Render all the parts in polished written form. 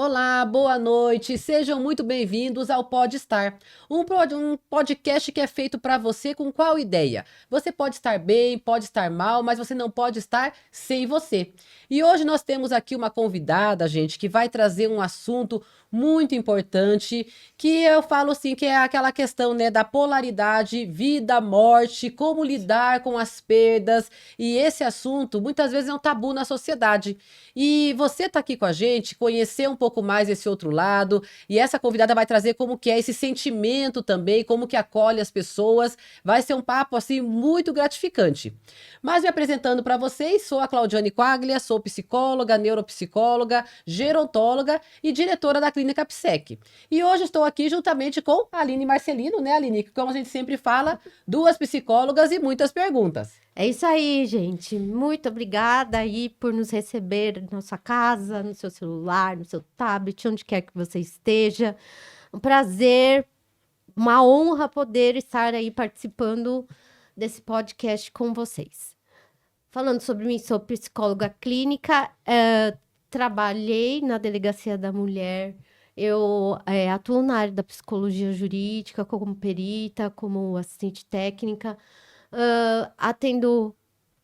Olá, boa noite, sejam muito bem-vindos ao Podstar, um podcast que é feito para você com qual ideia? Você pode estar bem, pode estar mal, mas você não pode estar sem você. E hoje nós temos aqui uma convidada, gente, que vai trazer um assunto muito importante, que eu falo assim, que é aquela questão, né, da polaridade, vida, morte, como lidar com as perdas, e esse assunto muitas vezes é um tabu na sociedade. E você tá aqui com a gente, conhecer um pouco mais esse outro lado, e essa convidada vai trazer como que é esse sentimento também, como que acolhe as pessoas. Vai ser um papo assim muito gratificante. Mas me apresentando para vocês, sou a Claudiane Quaglia, sou psicóloga, neuropsicóloga, gerontóloga e diretora da Clínica Psec. E hoje estou aqui juntamente com a Aline Marcelino, né, Aline? Que como a gente sempre fala, duas psicólogas e muitas perguntas. É isso aí, gente. Muito obrigada aí por nos receber na sua casa, no seu celular, no seu tablet, onde quer que você esteja. Um prazer, uma honra poder estar aí participando desse podcast com vocês. Falando sobre mim, sou psicóloga clínica, trabalhei na Delegacia da Mulher. Eu atuo na área da psicologia jurídica, como perita, como assistente técnica. Atendo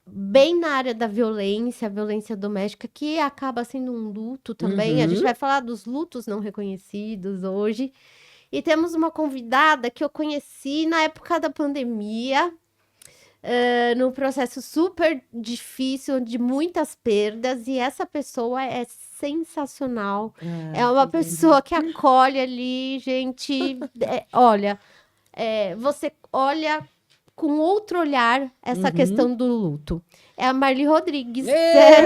bem na área da violência, a violência doméstica, que acaba sendo um luto também. A gente vai falar dos lutos não reconhecidos hoje. E temos uma convidada que eu conheci na época da pandemia, num processo super difícil, de muitas perdas, e essa pessoa é sensacional. É uma pessoa que acolhe ali, gente. Olha, você olha com outro olhar essa questão do luto. É a Marli Rodrigues.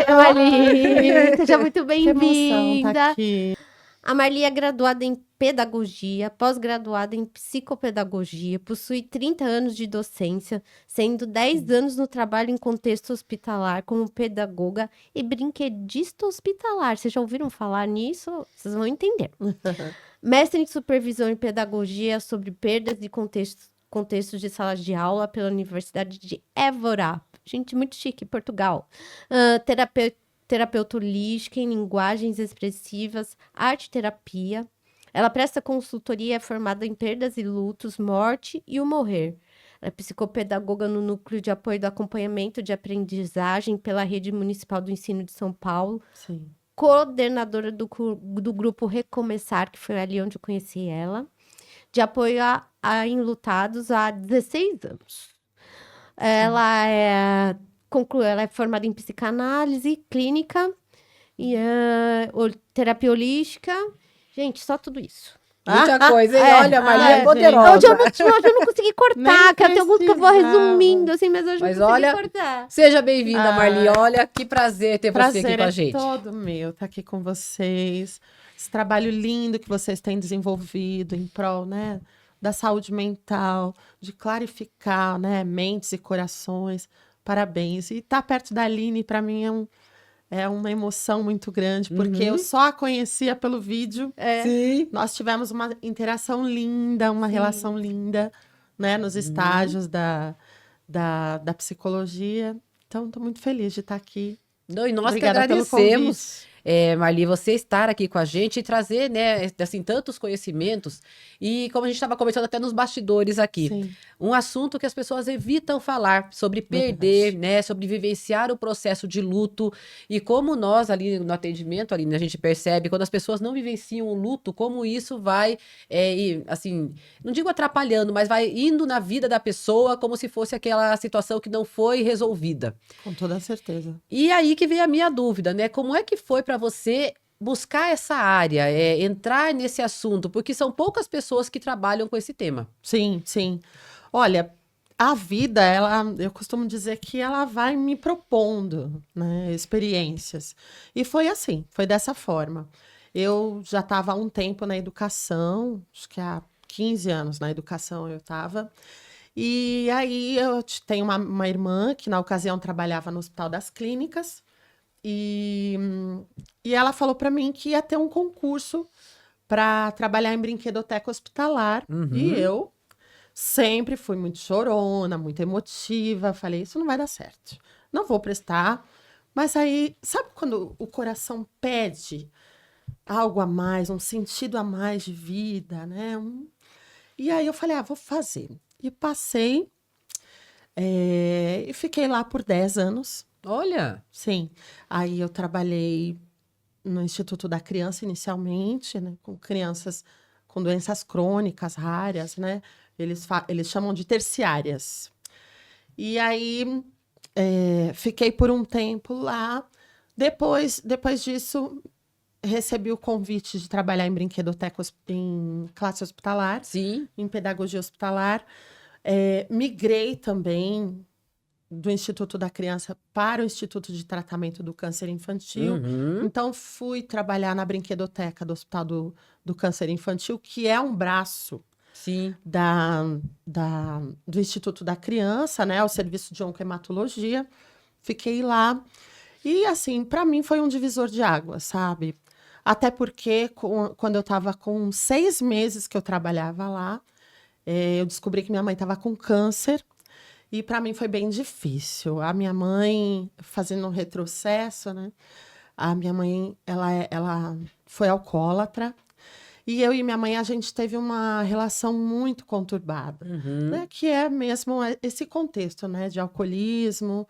Marli, seja muito bem-vinda. Tá aqui. A Marli é graduada em pedagogia, pós-graduada em psicopedagogia, possui 30 anos de docência, sendo 10 anos no trabalho em contexto hospitalar como pedagoga e brinquedista hospitalar. Vocês já ouviram falar nisso? Vocês vão entender. Mestre em supervisão em pedagogia sobre perdas e contextos de salas de aula pela Universidade de Évora. Gente, muito chique, Portugal. Terapeuta holística em linguagens expressivas, arte-terapia. Ela presta consultoria formada em perdas e lutos, morte e o morrer. Ela é psicopedagoga no Núcleo de Apoio do Acompanhamento de Aprendizagem pela Rede Municipal do Ensino de São Paulo. Sim. Coordenadora do grupo Recomeçar, que foi ali onde eu conheci ela. De apoio a enlutados há 16 anos. Ela é formada em psicanálise clínica e terapia holística. Gente, só tudo isso. Muita coisa, hein? Olha, a Marli é poderosa. Hoje eu não consegui cortar, que tem alguns que eu vou resumindo, assim, mas hoje eu não consegui cortar. Seja bem-vinda, Marli. Olha, que prazer ter você aqui com a gente. Prazer é todo meu estar aqui com vocês. Esse trabalho lindo que vocês têm desenvolvido em prol, né, da saúde mental, de clarificar, né, mentes e corações. Parabéns. E estar perto da Aline, para mim, é uma emoção muito grande, porque eu só a conhecia pelo vídeo. Sim. Nós tivemos uma interação linda, uma relação linda, né, nos estágios da psicologia. Então, estou muito feliz de estar aqui. Não, e nós Obrigada que pelo agradecemos, Marli, você estar aqui com a gente e trazer, né, assim, tantos conhecimentos. E como a gente estava conversando até nos bastidores aqui, Sim. um assunto que as pessoas evitam falar sobre perder, né, sobre vivenciar o processo de luto. E como nós ali no atendimento, ali, a gente percebe, quando as pessoas não vivenciam o luto, como isso vai, assim, não digo atrapalhando, mas vai indo na vida da pessoa como se fosse aquela situação que não foi resolvida. Com toda certeza. E aí que vem a minha dúvida, né? Como é que foi para você buscar essa área, entrar nesse assunto? Porque são poucas pessoas que trabalham com esse tema. Sim, sim. Olha, a vida, eu costumo dizer que ela vai me propondo, né, experiências. E foi assim, foi dessa forma. Eu já estava há um tempo na educação, acho que há 15 anos na educação eu estava. E aí eu tenho uma irmã que na ocasião trabalhava no Hospital das Clínicas e ela falou para mim que ia ter um concurso para trabalhar em brinquedoteca hospitalar. E eu sempre fui muito chorona, muito emotiva. Falei, isso não vai dar certo. Não vou prestar. Mas aí, sabe quando o coração pede? algo a mais, um sentido a mais de vida, né? E aí eu falei, vou fazer. E passei, e fiquei lá por 10 anos. Olha, Sim. Aí eu trabalhei no Instituto da Criança inicialmente, né? Com crianças com doenças crônicas raras, né? Eles chamam de terciárias. E aí fiquei por um tempo lá. Depois disso, recebi o convite de trabalhar em brinquedoteca em classe hospitalar, sim. em pedagogia hospitalar. Migrei também do Instituto da Criança para o Instituto de Tratamento do Câncer Infantil. Uhum. Então, fui trabalhar na brinquedoteca do Hospital do Câncer Infantil, que é um braço Sim. do Instituto da Criança, né? O serviço de oncohematologia. Fiquei lá. E, assim, para mim foi um divisor de águas, sabe? Até porque, quando eu estava com 6 meses que eu trabalhava lá, eu descobri que minha mãe estava com câncer. E para mim foi bem difícil. A minha mãe, fazendo um retrocesso, né? A minha mãe, ela foi alcoólatra. E eu e minha mãe, a gente teve uma relação muito conturbada, né? Que é mesmo esse contexto, né? De alcoolismo.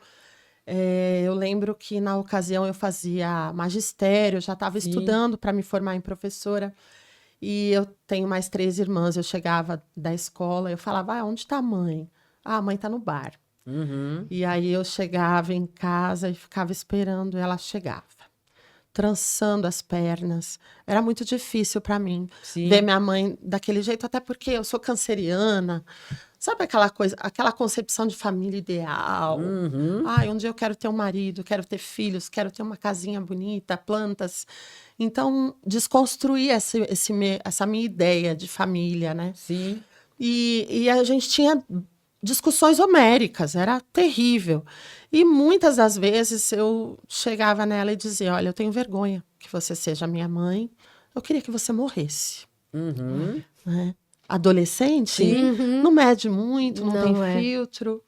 Eu lembro que, na ocasião, eu fazia magistério, já estava estudando para me formar em professora. E eu tenho mais 3 irmãs. Eu chegava da escola, eu falava, onde está a mãe? A mãe está no bar. Uhum. E aí eu chegava em casa e ficava esperando ela chegava, trançando as pernas. Era muito difícil para mim ver minha mãe daquele jeito, até porque eu sou canceriana. Sabe aquela coisa, aquela concepção de família ideal? Uhum. Um dia eu quero ter um marido, quero ter filhos, quero ter uma casinha bonita, plantas. Então, desconstruir essa minha ideia de família, né? Sim. E a gente tinha discussões homéricas, era terrível. E muitas das vezes eu chegava nela e dizia, olha, eu tenho vergonha que você seja minha mãe, eu queria que você morresse. Uhum. Né? Adolescente Uhum. não mede muito, não tem é. filtro.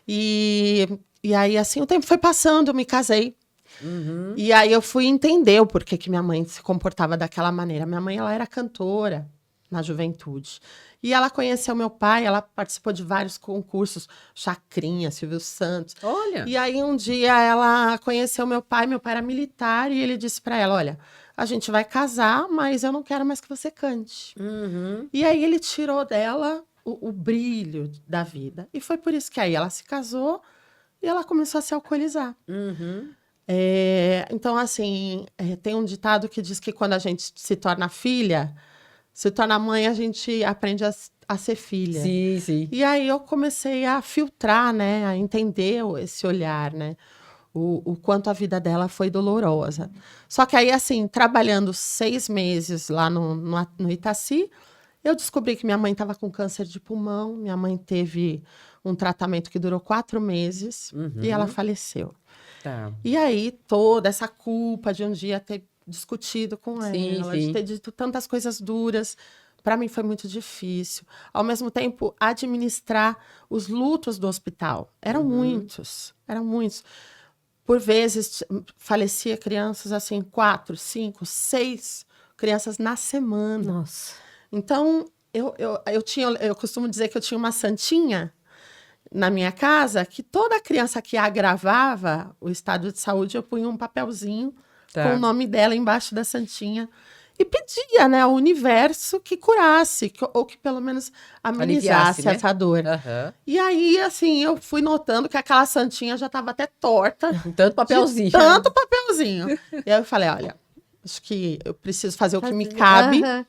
E aí, assim, o tempo foi passando, eu me casei. Uhum. E aí eu fui entender o porquê que minha mãe se comportava daquela maneira. Minha mãe, ela era cantora na juventude. E ela conheceu meu pai, ela participou de vários concursos, Chacrinha, Silvio Santos. Olha. E aí um dia ela conheceu meu pai era militar, e ele disse para ela, olha, a gente vai casar, mas eu não quero mais que você cante. Uhum. E aí ele tirou dela o brilho da vida. E foi por isso que aí ela se casou e ela começou a se alcoolizar. Uhum. Então, assim, tem um ditado que diz que quando a gente se torna filha, se torna mãe, a gente aprende a ser filha. Sim, sim. E aí eu comecei a filtrar, né? A entender esse olhar, né? O quanto a vida dela foi dolorosa. Só que aí, assim, trabalhando 6 meses lá no Itaci, eu descobri que minha mãe estava com câncer de pulmão. Minha mãe teve um tratamento que durou 4 meses e ela faleceu. Tá. E aí, toda essa culpa de um dia ter discutido com Sim, ela, sim. de ter dito tantas coisas duras, para mim foi muito difícil. Ao mesmo tempo, administrar os lutos do hospital. Eram muitos. Por vezes, falecia crianças assim, 4, 5, 6 crianças na semana. Nossa. Então, eu costumo dizer que eu tinha uma santinha na minha casa, que toda criança que agravava o estado de saúde, eu punha um papelzinho com o nome dela embaixo da santinha e pedia, né, ao universo que curasse, ou que pelo menos amenizasse Aliviasse, né? essa dor. Aham. E aí, assim, eu fui notando que aquela santinha já estava até torta, Tanto papelzinho. de tanto papelzinho. E aí eu falei, olha, acho que eu preciso fazer o que me cabe, Aham.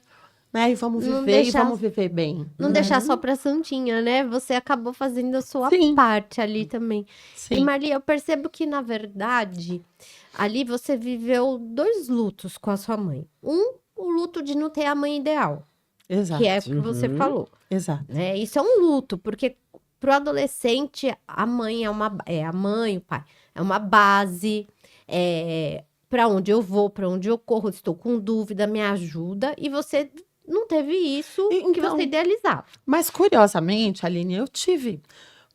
né, e vamos Não viver, deixar- e vamos viver bem. Não deixar só pra santinha, né? Você acabou fazendo a sua Sim. parte ali também. E, Sim. Marli, eu percebo que, na verdade, ali você viveu 2 lutos com a sua mãe. O luto de não ter a mãe ideal, Exato. que é o que você falou. Exato. Né? Isso é um luto, porque pro adolescente, a mãe a mãe, o pai, é uma base, para onde eu vou, para onde eu corro, estou com dúvida, me ajuda, e você não teve isso que Então, você idealizava. mas, curiosamente, Aline, eu tive.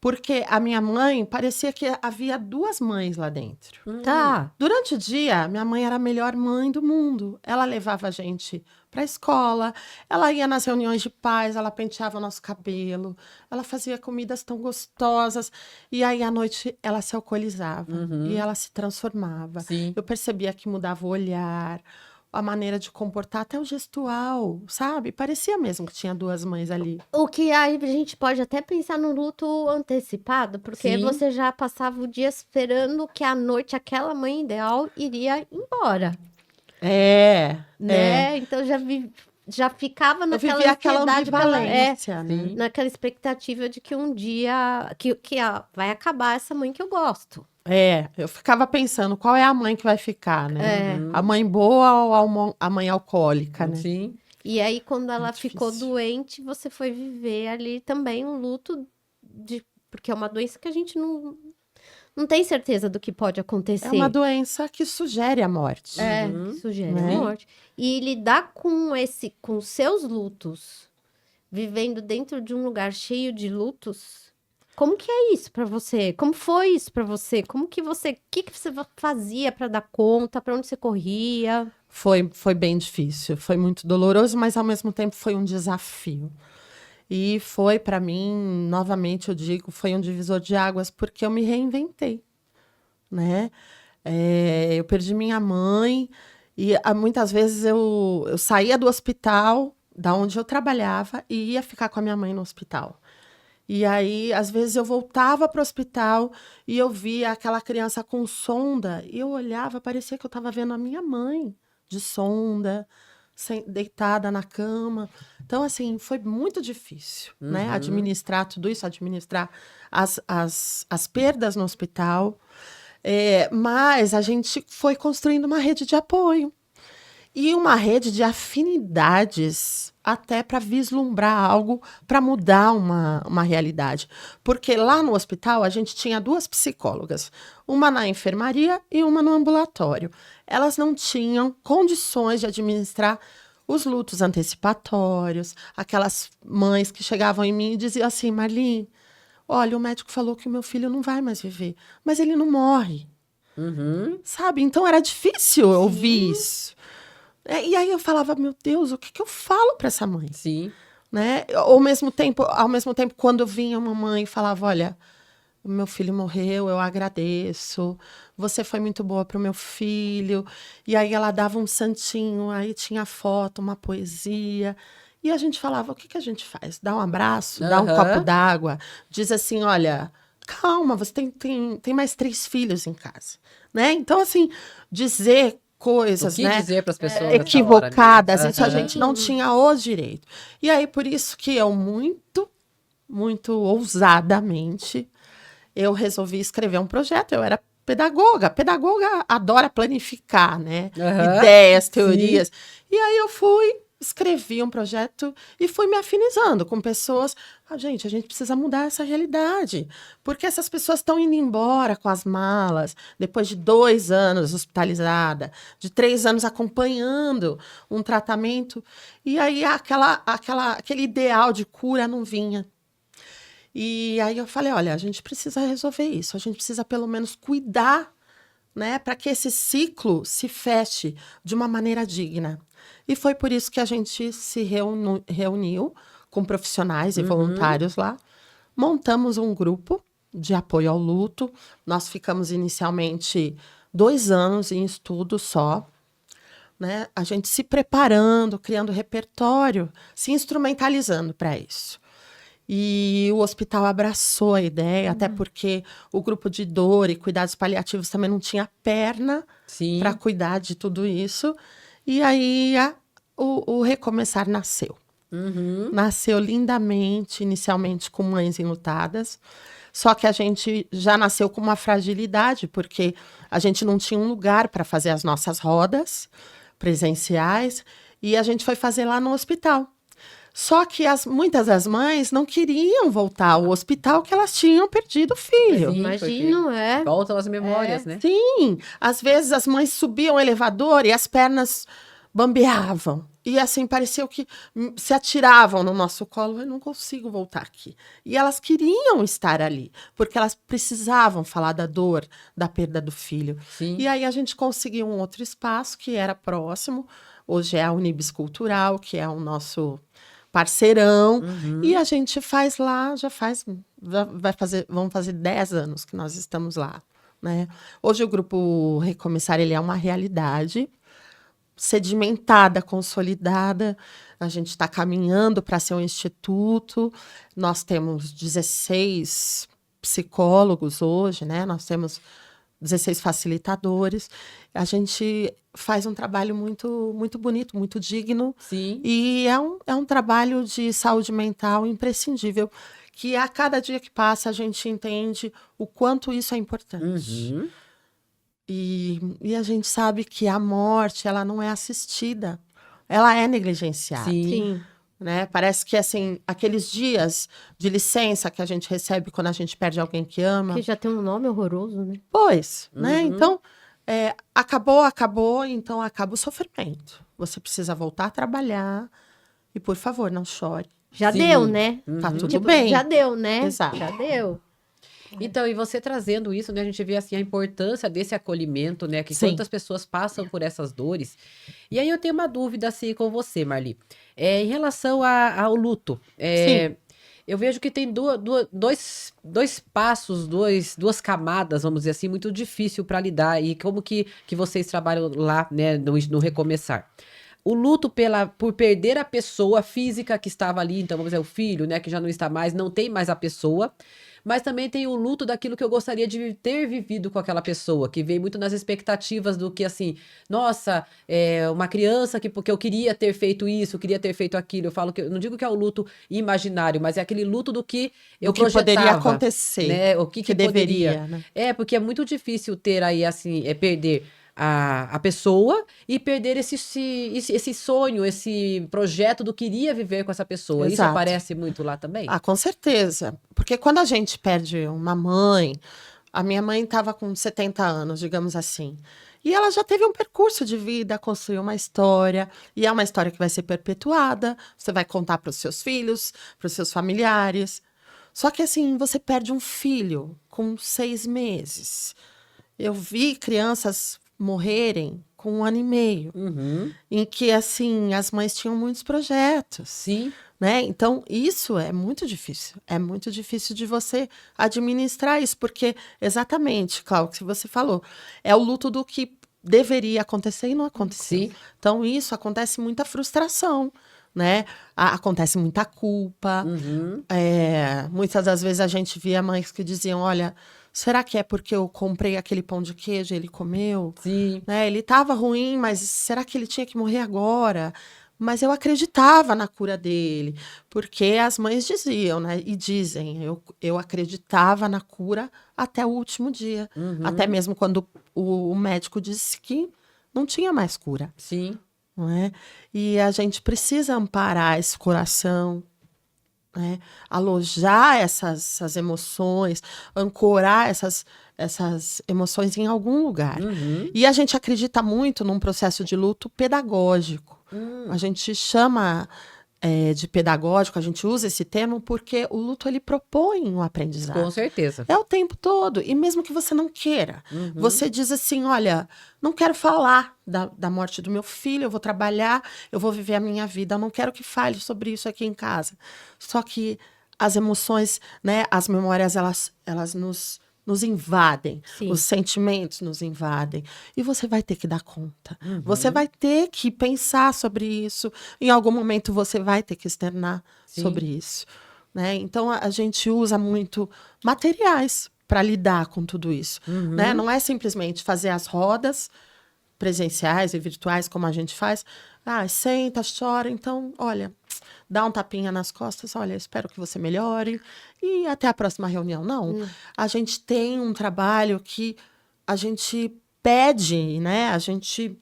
Porque a minha mãe, parecia que havia duas mães lá dentro. Tá. Durante o dia, minha mãe era a melhor mãe do mundo. Ela levava a gente para a escola, ela ia nas reuniões de pais, ela penteava o nosso cabelo, ela fazia comidas tão gostosas. E aí, à noite, ela se alcoolizava e ela se transformava. Sim. Eu percebia que mudava o olhar, a maneira de comportar, até o gestual, sabe? Parecia mesmo que tinha duas mães ali. O que aí a gente pode até pensar no luto antecipado, porque Sim. você já passava o dia esperando que à noite aquela mãe ideal iria embora, né? Então já ficava Eu naquela vivia aquela ansiedade ambivalência, né? Sim. naquela expectativa de que um dia vai acabar essa mãe que eu gosto. Eu ficava pensando, qual é a mãe que vai ficar, né? É. A mãe boa ou a mãe alcoólica, né? Sim. E aí, quando ela Muito ficou difícil. doente, você foi viver ali também um luto porque é uma doença que a gente não tem certeza do que pode acontecer. É uma doença que sugere a morte. Que sugere a Né? morte. E lidar com seus lutos, vivendo dentro de um lugar cheio de lutos, como que é isso pra você? Como foi isso pra você? O que você fazia pra dar conta? Pra onde você corria? Foi bem difícil, foi muito doloroso, mas ao mesmo tempo foi um desafio. E foi, para mim, novamente eu digo, foi um divisor de águas, porque eu me reinventei, né? Eu perdi minha mãe e muitas vezes eu saía do hospital, da onde eu trabalhava, e ia ficar com a minha mãe no hospital. E aí, às vezes, eu voltava para o hospital e eu via aquela criança com sonda, e eu olhava, parecia que eu estava vendo a minha mãe de sonda, deitada na cama. Então, assim, foi muito difícil, né? Administrar tudo isso, administrar as perdas no hospital. Mas a gente foi construindo uma rede de apoio. E uma rede de afinidades até para vislumbrar algo, para mudar uma realidade. Porque lá no hospital a gente tinha duas psicólogas, uma na enfermaria e uma no ambulatório. Elas não tinham condições de administrar os lutos antecipatórios, aquelas mães que chegavam em mim e diziam assim, Marli, olha, o médico falou que o meu filho não vai mais viver, mas ele não morre. Sabe? Então era difícil ouvir isso. E aí eu falava, meu Deus, o que eu falo para essa mãe? Sim. Né? Ao mesmo tempo, quando vinha uma mãe e falava, olha, o meu filho morreu, eu agradeço, você foi muito boa para o meu filho. E aí ela dava um santinho, aí tinha foto, uma poesia. E a gente falava, o que a gente faz? Dá um abraço, dá um copo d'água, diz assim, olha, calma, você tem mais 3 filhos em casa. Né? Então, assim, dizer coisas, O que né, dizer para as pessoas equivocadas, nessa isso a hora, gente não tinha o direito. E aí, por isso que eu muito ousadamente, eu resolvi escrever um projeto. Eu era pedagoga adora planificar, né, ideias, teorias. E aí eu escrevi um projeto e fui me afinizando com pessoas. A gente precisa mudar essa realidade. Porque essas pessoas estão indo embora com as malas, depois de 2 anos hospitalizada, de 3 anos acompanhando um tratamento. E aí aquele ideal de cura não vinha. E aí eu falei, olha, a gente precisa resolver isso. A gente precisa pelo menos cuidar, né, para que esse ciclo se feche de uma maneira digna. E foi por isso que a gente se reuniu com profissionais e voluntários lá. Montamos um grupo de apoio ao luto. Nós ficamos inicialmente 2 anos em estudo só. Né? A gente se preparando, criando repertório, se instrumentalizando para isso. E o hospital abraçou a ideia, até porque o grupo de dor e cuidados paliativos também não tinha perna para cuidar de tudo isso. E aí o Recomeçar nasceu. Nasceu lindamente, inicialmente com mães enlutadas. Só que a gente já nasceu com uma fragilidade, porque a gente não tinha um lugar para fazer as nossas rodas presenciais. E a gente foi fazer lá no hospital. Só que muitas das mães não queriam voltar ao hospital que elas tinham perdido o filho. Imagino, Voltam as memórias, né? Sim, às vezes as mães subiam o elevador e as pernas bambeavam. E assim, pareceu que se atiravam no nosso colo. Eu não consigo voltar aqui. E elas queriam estar ali, porque elas precisavam falar da dor, da perda do filho. Sim. E aí a gente conseguiu um outro espaço que era próximo. Hoje é a Unibis Cultural, que é o nosso parceirão. E a gente faz lá, vamos fazer 10 anos que nós estamos lá, né? Hoje o Grupo Recomeçar, ele é uma realidade sedimentada, consolidada. A gente está caminhando para ser um instituto. Nós temos 16 psicólogos hoje, né? Nós temos 16 facilitadores. A gente faz um trabalho muito, muito bonito, muito digno. Sim. E é um trabalho de saúde mental imprescindível, que a cada dia que passa a gente entende o quanto isso é importante. Uhum. E a gente sabe que a morte, ela não é assistida, ela é negligenciada. Sim. Sim. Né? Parece que, assim, aqueles dias de licença que a gente recebe quando a gente perde alguém que ama. Que já tem um nome horroroso, né? Pois, né? Uhum. Então, acabou, então acaba o sofrimento. Você precisa voltar a trabalhar e, por favor, não chore. Já Sim. deu, né? Tá tudo Tipo, bem. já deu, né? Exato. Já deu. Então, e você trazendo isso, né? A gente vê assim a importância desse acolhimento, né? Que Sim. quantas pessoas passam por essas dores. E aí eu tenho uma dúvida assim com você, Marli. Em relação ao luto, Sim. eu vejo que tem dois passos, duas camadas, vamos dizer assim, muito difícil para lidar. E como que vocês trabalham lá, né? No Recomeçar. O luto por perder a pessoa física que estava ali, então vamos dizer, o filho, né, que já não está mais, não tem mais a pessoa. Mas também tem o luto daquilo que eu gostaria de ter vivido com aquela pessoa, que veio muito nas expectativas do que, assim, nossa, uma criança porque eu queria ter feito isso, queria ter feito aquilo. Eu falo que, eu não digo que é o luto imaginário, mas é aquele luto do que eu O que poderia projetava, acontecer. né? O que deveria, poderia. né? Porque é muito difícil ter aí, assim, perder a pessoa e perder esse sonho, esse projeto do queria viver com essa pessoa. Isso Exato. aparece muito lá também? Ah, com certeza. Porque quando a gente perde uma mãe, a minha mãe estava com 70 anos, digamos assim. E ela já teve um percurso de vida, construiu uma história, e é uma história que vai ser perpetuada. Você vai contar para os seus filhos, para os seus familiares. Só que assim, você perde um filho com 6 meses. Eu vi crianças morrerem com 1 ano e meio, Uhum. em que assim as mães tinham muitos projetos. Sim. Né? Então, isso é muito difícil. É muito difícil de você administrar isso, porque, exatamente, Cláudio, que você falou, é o luto do que deveria acontecer e não aconteceu. Sim. Então, isso acontece muita frustração, né? Acontece muita culpa. Uhum. Muitas das vezes a gente via mães que diziam, olha, será que é porque eu comprei aquele pão de queijo e ele comeu? Sim. Né? Ele estava ruim, mas será que ele tinha que morrer agora? Mas eu acreditava na cura dele, porque as mães diziam, né? E dizem, eu acreditava na cura até o último dia. Uhum. Até mesmo quando o médico disse que não tinha mais cura. Sim. Não é? E a gente precisa amparar esse coração, né? Alojar essas emoções, ancorar essas emoções em algum lugar. Uhum. E a gente acredita muito num processo de luto pedagógico. A gente chama de pedagógico, a gente usa esse termo porque o luto ele propõe um aprendizado. Com certeza. É o tempo todo. E mesmo que você não queira, Uhum. você diz assim, olha, não quero falar da morte do meu filho, eu vou trabalhar, eu vou viver a minha vida, eu não quero que fale sobre isso aqui em casa. Só que as emoções, né, as memórias, elas nos invadem, Sim. os sentimentos nos invadem, e você vai ter que dar conta. Você vai ter que pensar sobre isso, em algum momento você vai ter que externar Sim. sobre isso. Né? Então, a gente usa muito materiais para lidar com tudo isso. Uhum. Né? Não é simplesmente fazer as rodas presenciais e virtuais, como a gente faz. Senta, chora, então, olha, dá um tapinha nas costas, olha, espero que você melhore e até a próxima reunião. Não, a gente tem um trabalho que a gente pede, né? A gente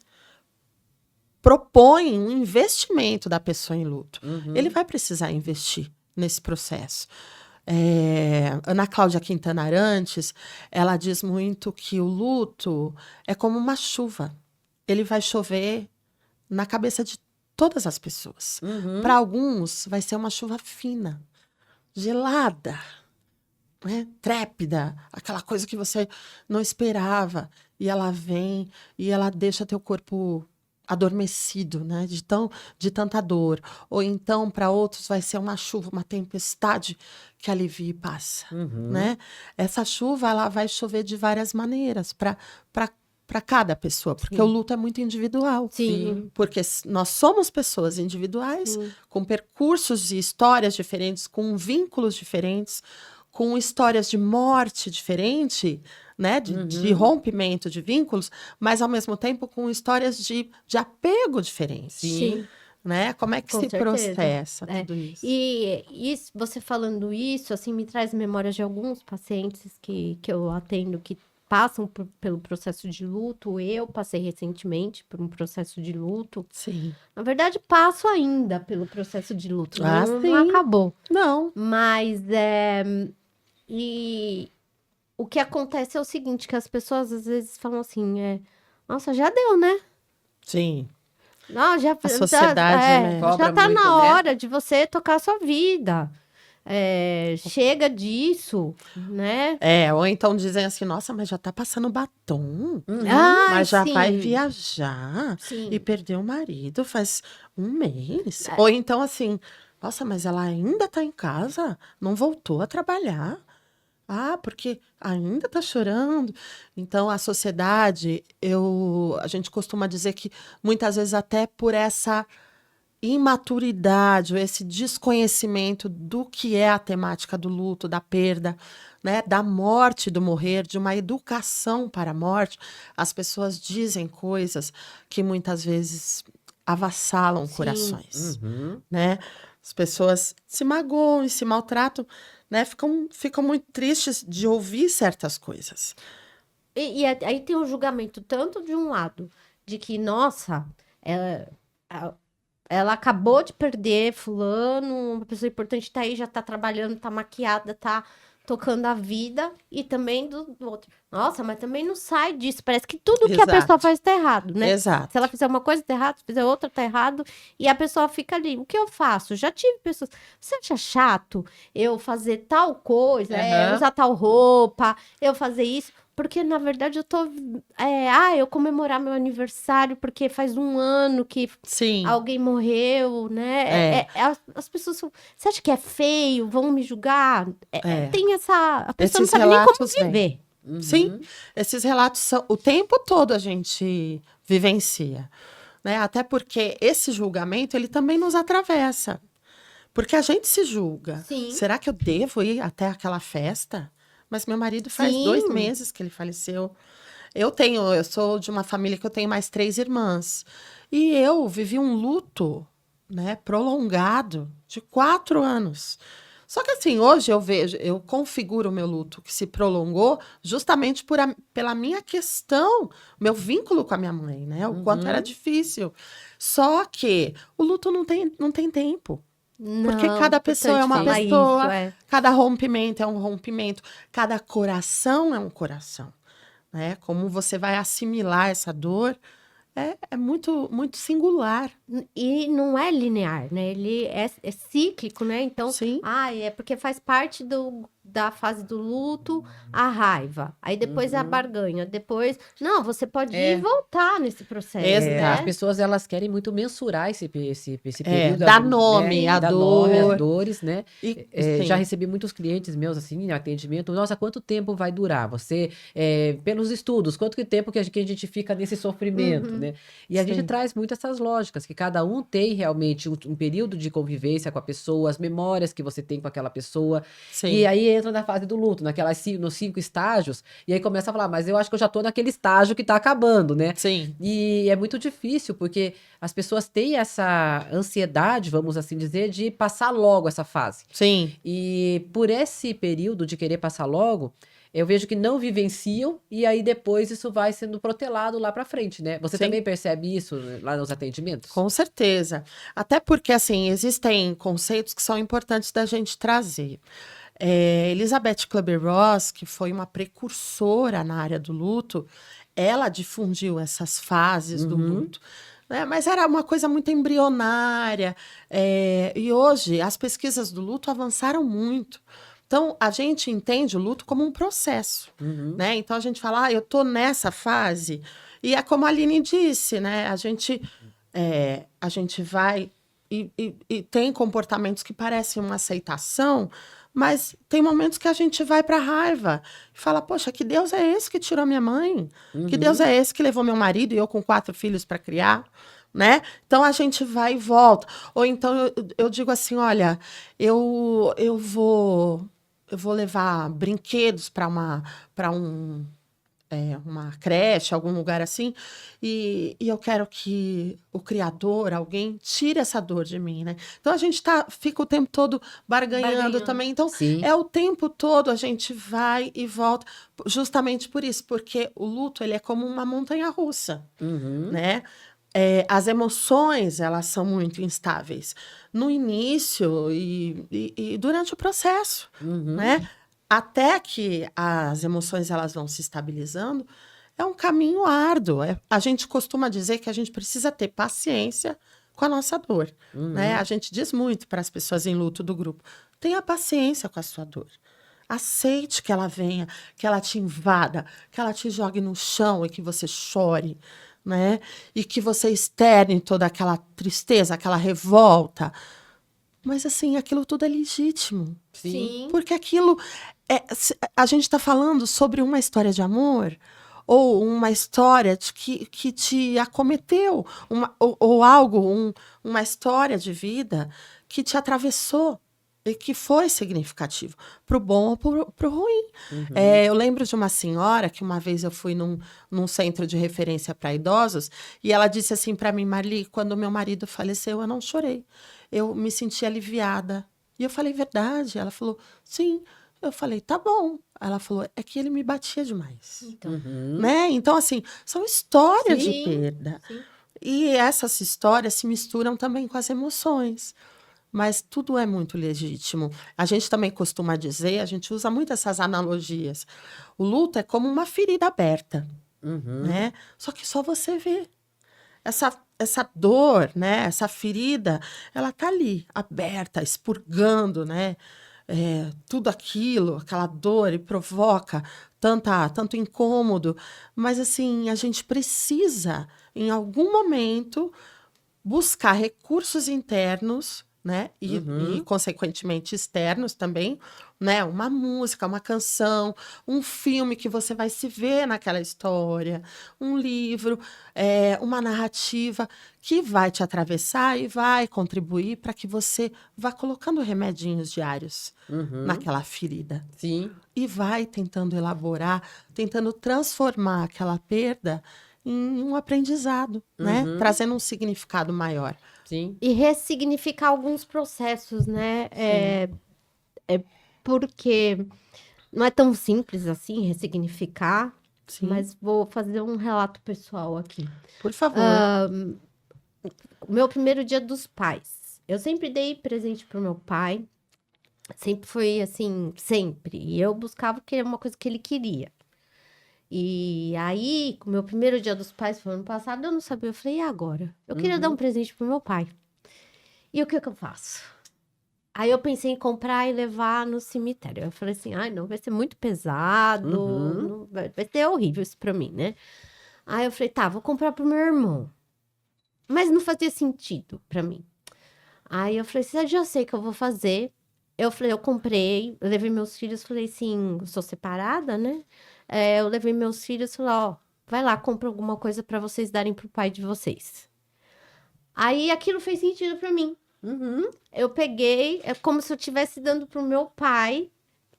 propõe um investimento da pessoa em luto. Uhum. Ele vai precisar investir nesse processo. Ana Cláudia Quintana Arantes, ela diz muito que o luto é como uma chuva. Ele vai chover na cabeça de todas as pessoas. Uhum. Para alguns, vai ser uma chuva fina, gelada, né? Trépida, aquela coisa que você não esperava. E ela vem e ela deixa teu corpo adormecido, né? De tanta dor. Ou então, para outros, vai ser uma chuva, uma tempestade que alivia e passa, Uhum. né? Essa chuva, ela vai chover de várias maneiras para cada pessoa, porque Sim. o luto é muito individual. Sim. Porque nós somos pessoas individuais, Sim. com percursos e histórias diferentes, com vínculos diferentes, com histórias de morte diferente, né? De rompimento de vínculos, mas ao mesmo tempo com histórias de apego diferentes. Sim. Né? Como é que Com se certeza. processa É. tudo isso? E isso, você falando isso, assim, me traz memórias de alguns pacientes que eu atendo que passam pelo processo de luto. Eu passei recentemente por um processo de luto. Sim. Na verdade, passo ainda pelo processo de luto. Ah, Não sim. acabou. Não. Mas, e o que acontece é o seguinte, que as pessoas às vezes falam assim, nossa, já deu, né? Sim. Não, já, A sociedade, né? Cobra já tá muito, na né? hora de você tocar a sua vida. Chega disso, né? Ou então dizem assim, nossa, mas já tá passando batom, Uhum. Ai, mas já vai sim. viajar Sim. e perdeu o marido faz um mês. Ou então assim, nossa, mas ela ainda tá em casa, não voltou a trabalhar. Ah, porque ainda tá chorando. Então, a sociedade, a gente costuma dizer que muitas vezes até por essa imaturidade, ou esse desconhecimento do que é a temática do luto, da perda, né, da morte, do morrer, de uma educação para a morte, as pessoas dizem coisas que muitas vezes avassalam Sim. corações, Uhum. né? As pessoas se magoam e se maltratam, né? Ficam muito tristes de ouvir certas coisas. E aí tem o julgamento tanto de um lado, de que, nossa, ela acabou de perder fulano, uma pessoa importante tá aí, já tá trabalhando, tá maquiada, tá tocando a vida, e também do outro. Nossa, mas também não sai disso, parece que tudo que a Exato. pessoa faz tá errado, né? Exato. Se ela fizer uma coisa tá errado, se fizer outra tá errado, e a pessoa fica ali, o que eu faço? Já tive pessoas, você acha chato eu fazer tal coisa, Aham. usar tal roupa, eu fazer isso? Porque, na verdade, eu tô... eu comemorar meu aniversário porque faz um ano que Sim. alguém morreu, né? As pessoas... Você acha que é feio? Vão me julgar? Tem essa... A pessoa Esses não sabe nem como relatos vêm. viver. Uhum. Sim, esses relatos são o tempo todo a gente vivencia, né? Até porque esse julgamento ele também nos atravessa, porque a gente se julga. Sim. Será que eu devo ir até aquela festa? Mas meu marido faz Sim. 2 meses que ele faleceu. Eu sou de uma família que eu tenho mais 3 irmãs e eu vivi um luto, né, prolongado de 4 anos. Só que assim, hoje eu configuro o meu luto que se prolongou justamente pela minha questão, meu vínculo com a minha mãe, né? O quanto era difícil. Só que o luto não tem tempo. Porque Não, cada pessoa é uma importante falar pessoa, isso, cada rompimento é um rompimento, cada coração é um coração, né? Como você vai assimilar essa dor é muito, muito singular. E não é linear, né? Ele é cíclico, né? Então, Sim. é porque faz parte da fase do luto, a raiva. Aí depois é a barganha. Depois, não, você pode ir e voltar nesse processo, Exato. As pessoas elas querem muito mensurar esse período, Dar nome à dar nome às dor. dores, né? E, Já sim. recebi muitos clientes meus assim em atendimento. Nossa, quanto tempo vai durar? Você, pelos estudos, quanto que tempo que a gente fica nesse sofrimento, né? E a gente Sim. traz muito essas lógicas, que cada um tem realmente um período de convivência com a pessoa, as memórias que você tem com aquela pessoa. Sim. E aí entra na fase do luto, nos 5 estágios, e aí começa a falar, mas eu acho que eu já tô naquele estágio que tá acabando, né? Sim. E é muito difícil, porque as pessoas têm essa ansiedade, vamos assim dizer, de passar logo essa fase. Sim. E por esse período de querer passar logo, eu vejo que não vivenciam e aí depois isso vai sendo protelado lá pra frente, né? Você Sim. também percebe isso lá nos atendimentos? Com certeza. Até porque, assim, existem conceitos que são importantes da gente trazer. Elizabeth Kubler-Ross, que foi uma precursora na área do luto, ela difundiu essas fases do luto, né? Mas era uma coisa muito embrionária. E hoje as pesquisas do luto avançaram muito. Então, a gente entende o luto como um processo, né? Então, a gente fala, eu tô nessa fase. E é como a Aline disse, né? A gente vai e tem comportamentos que parecem uma aceitação, mas tem momentos que a gente vai para a raiva e fala, poxa, que Deus é esse que tirou minha mãe? Que Deus é esse que levou meu marido e eu com 4 filhos para criar? Né? Então a gente vai e volta. Ou então eu digo assim, olha, eu vou levar brinquedos para uma creche, algum lugar assim, e eu quero que o criador, alguém, tire essa dor de mim, né? Então a gente fica o tempo todo barganhando também. Então Sim. o tempo todo a gente vai e volta, justamente por isso, porque o luto ele é como uma montanha-russa, né? As emoções, elas são muito instáveis no início e durante o processo, né? Até que as emoções elas vão se estabilizando, é um caminho árduo. A gente costuma dizer que a gente precisa ter paciência com a nossa dor, né? A gente diz muito para as pessoas em luto do grupo, tenha paciência com a sua dor. Aceite que ela venha, que ela te invada, que ela te jogue no chão e que você chore, né? E que você externe toda aquela tristeza, aquela revolta. Mas, assim, aquilo tudo é legítimo. Sim. Porque aquilo... a gente está falando sobre uma história de amor ou uma história que te acometeu, ou algo, uma história de vida que te atravessou e que foi significativo, para o bom ou para o ruim. Eu lembro de uma senhora que uma vez eu fui num centro de referência para idosos e ela disse assim para mim, Marli, quando meu marido faleceu, eu não chorei. Eu me senti aliviada. E eu falei, verdade? Ela falou, sim. Eu falei, tá bom. Ela falou, é que ele me batia demais. Né? Então, assim, são histórias de perda. Sim. E essas histórias se misturam também com as emoções. Mas tudo é muito legítimo. A gente também costuma dizer, a gente usa muito essas analogias. O luto é como uma ferida aberta, né? Só que só você vê. Essa dor, né? Essa ferida, ela tá ali, aberta, expurgando, né? Tudo aquilo, aquela dor, e provoca tanto incômodo. Mas, assim, a gente precisa, em algum momento, buscar recursos internos, né? E, consequentemente, externos também, né? Uma música, uma canção, um filme que você vai se ver naquela história, um livro, uma narrativa que vai te atravessar e vai contribuir para que você vá colocando remedinhos diários naquela ferida. Sim. E vai tentando elaborar, tentando transformar aquela perda em um aprendizado, né? Trazendo um significado maior. Sim. E ressignificar alguns processos, né? Porque não é tão simples assim ressignificar, mas vou fazer um relato pessoal aqui. Por favor. O meu primeiro dia dos pais. Eu sempre dei presente pro meu pai. Sempre foi assim, sempre. E eu buscava que era uma coisa que ele queria. E aí, com o meu primeiro dia dos pais, foi ano passado, eu não sabia. Eu falei, e agora? Eu queria dar um presente pro meu pai. E o que eu faço? Aí eu pensei em comprar e levar no cemitério. Eu falei assim, ai, não, vai ser muito pesado. Não, vai ser horrível isso pra mim, né? Aí eu falei, tá, vou comprar pro meu irmão. Mas não fazia sentido pra mim. Aí eu falei, assim, já sei o que eu vou fazer. Eu falei, eu comprei, eu levei meus filhos, falei assim, eu sou separada, né? Eu levei meus filhos e falei, ó, vai lá, compra alguma coisa pra vocês darem pro pai de vocês. Aí aquilo fez sentido pra mim. Eu peguei, é como se eu estivesse dando pro meu pai,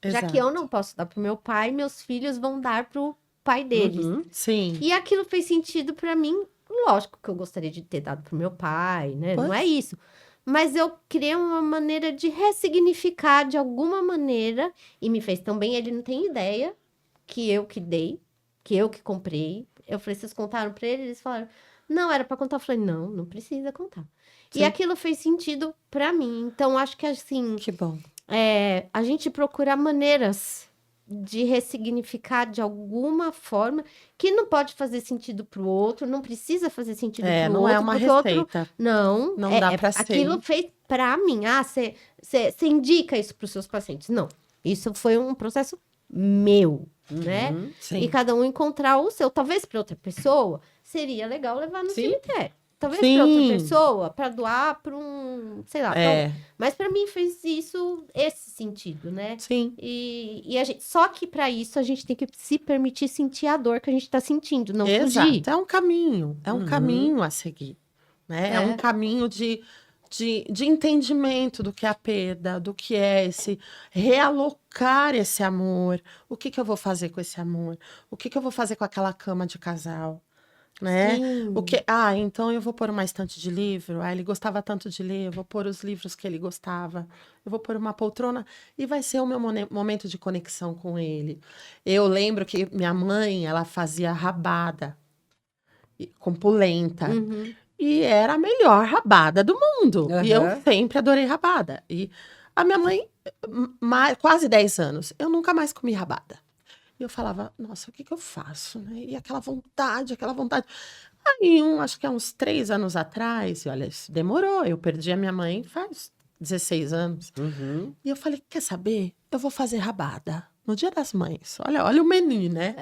já que eu não posso dar pro meu pai, meus filhos vão dar pro pai deles. Sim. E aquilo fez sentido pra mim. Lógico que eu gostaria de ter dado pro meu pai, né? Não é isso. Mas eu criei uma maneira de ressignificar de alguma maneira. E me fez tão bem, ele não tem ideia que eu que dei, que eu que comprei. Eu falei, vocês contaram pra ele? Eles falaram, não, era pra contar. Eu falei, não precisa contar. Sim. E aquilo fez sentido pra mim. Então, acho que assim... Que bom. A gente procura maneiras de ressignificar de alguma forma, que não pode fazer sentido pro outro, não precisa fazer sentido pro não outro, é uma porque o outro receita. não, Não dá pra ser. aquilo fez pra mim. Ah, você indica isso pros seus pacientes? Não, isso foi um processo meu, né? Uhum. Sim. E cada um encontrar o seu. Talvez para outra pessoa seria legal levar no Sim. cemitério. Talvez Sim. para outra pessoa, para doar para um, sei lá. Mas para mim fez esse sentido, né? Sim. E a gente, só que para isso a gente tem que se permitir sentir a dor que a gente está sentindo, não Exato. fugir. É um caminho. É um Uhum. caminho a seguir. Né? É um caminho de entendimento do que é a perda, do que é esse realocar esse amor. O que eu vou fazer com esse amor? O que eu vou fazer com aquela cama de casal? Né? Sim. Então eu vou pôr uma estante de livro. Ele gostava tanto de ler, eu vou pôr os livros que ele gostava. Eu vou pôr uma poltrona e vai ser o meu momento de conexão com ele. Eu lembro que minha mãe, ela fazia rabada com polenta. Uhum. E era a melhor rabada do mundo. Uhum. E eu sempre adorei rabada. E a minha mãe, quase 10 anos, eu nunca mais comi rabada. E eu falava, nossa, o que eu faço? Né? E aquela vontade. Aí, acho que há uns 3 anos atrás, e olha, isso demorou. Eu perdi a minha mãe faz 16 anos. Uhum. E eu falei, quer saber? Eu vou fazer rabada no Dia das Mães. Olha o menu, né?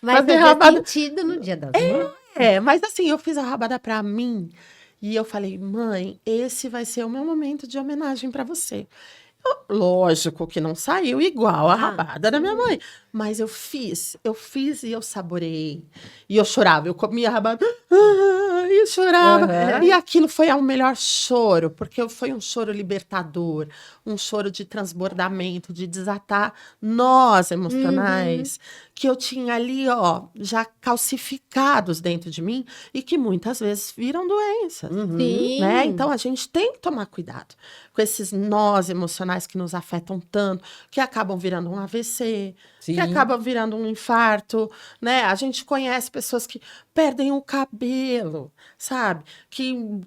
Mas Fazer fazia rabada. sentido no dia das mães. Mas assim, eu fiz a rabada pra mim. E eu falei, mãe, esse vai ser o meu momento de homenagem pra você. Lógico que não saiu igual a rabada da minha mãe. Mas eu fiz e eu saborei. E eu chorava, eu comia a rabada e eu chorava. Uhum. E aquilo foi o melhor choro, porque foi um choro libertador, um choro de transbordamento, de desatar nós emocionais, que eu tinha ali, já calcificados dentro de mim e que muitas vezes viram doenças. Uhum. Sim. Né? Então a gente tem que tomar cuidado com esses nós emocionais que nos afetam tanto, que acabam virando um AVC, Sim. que acabam virando um infarto, né? A gente conhece pessoas que perdem o cabelo, sabe? Que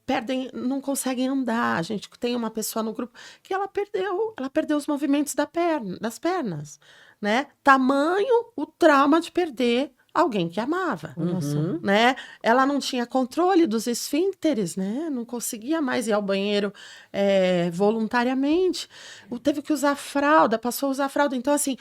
perdem, não conseguem andar. A gente tem uma pessoa no grupo que ela perdeu os movimentos das pernas, né? Tamanho o trauma de perder alguém que amava, Uhum. né? Ela não tinha controle dos esfíncteres, né? Não conseguia mais ir ao banheiro voluntariamente. Teve que usar fralda, passou a usar fralda. Então, assim,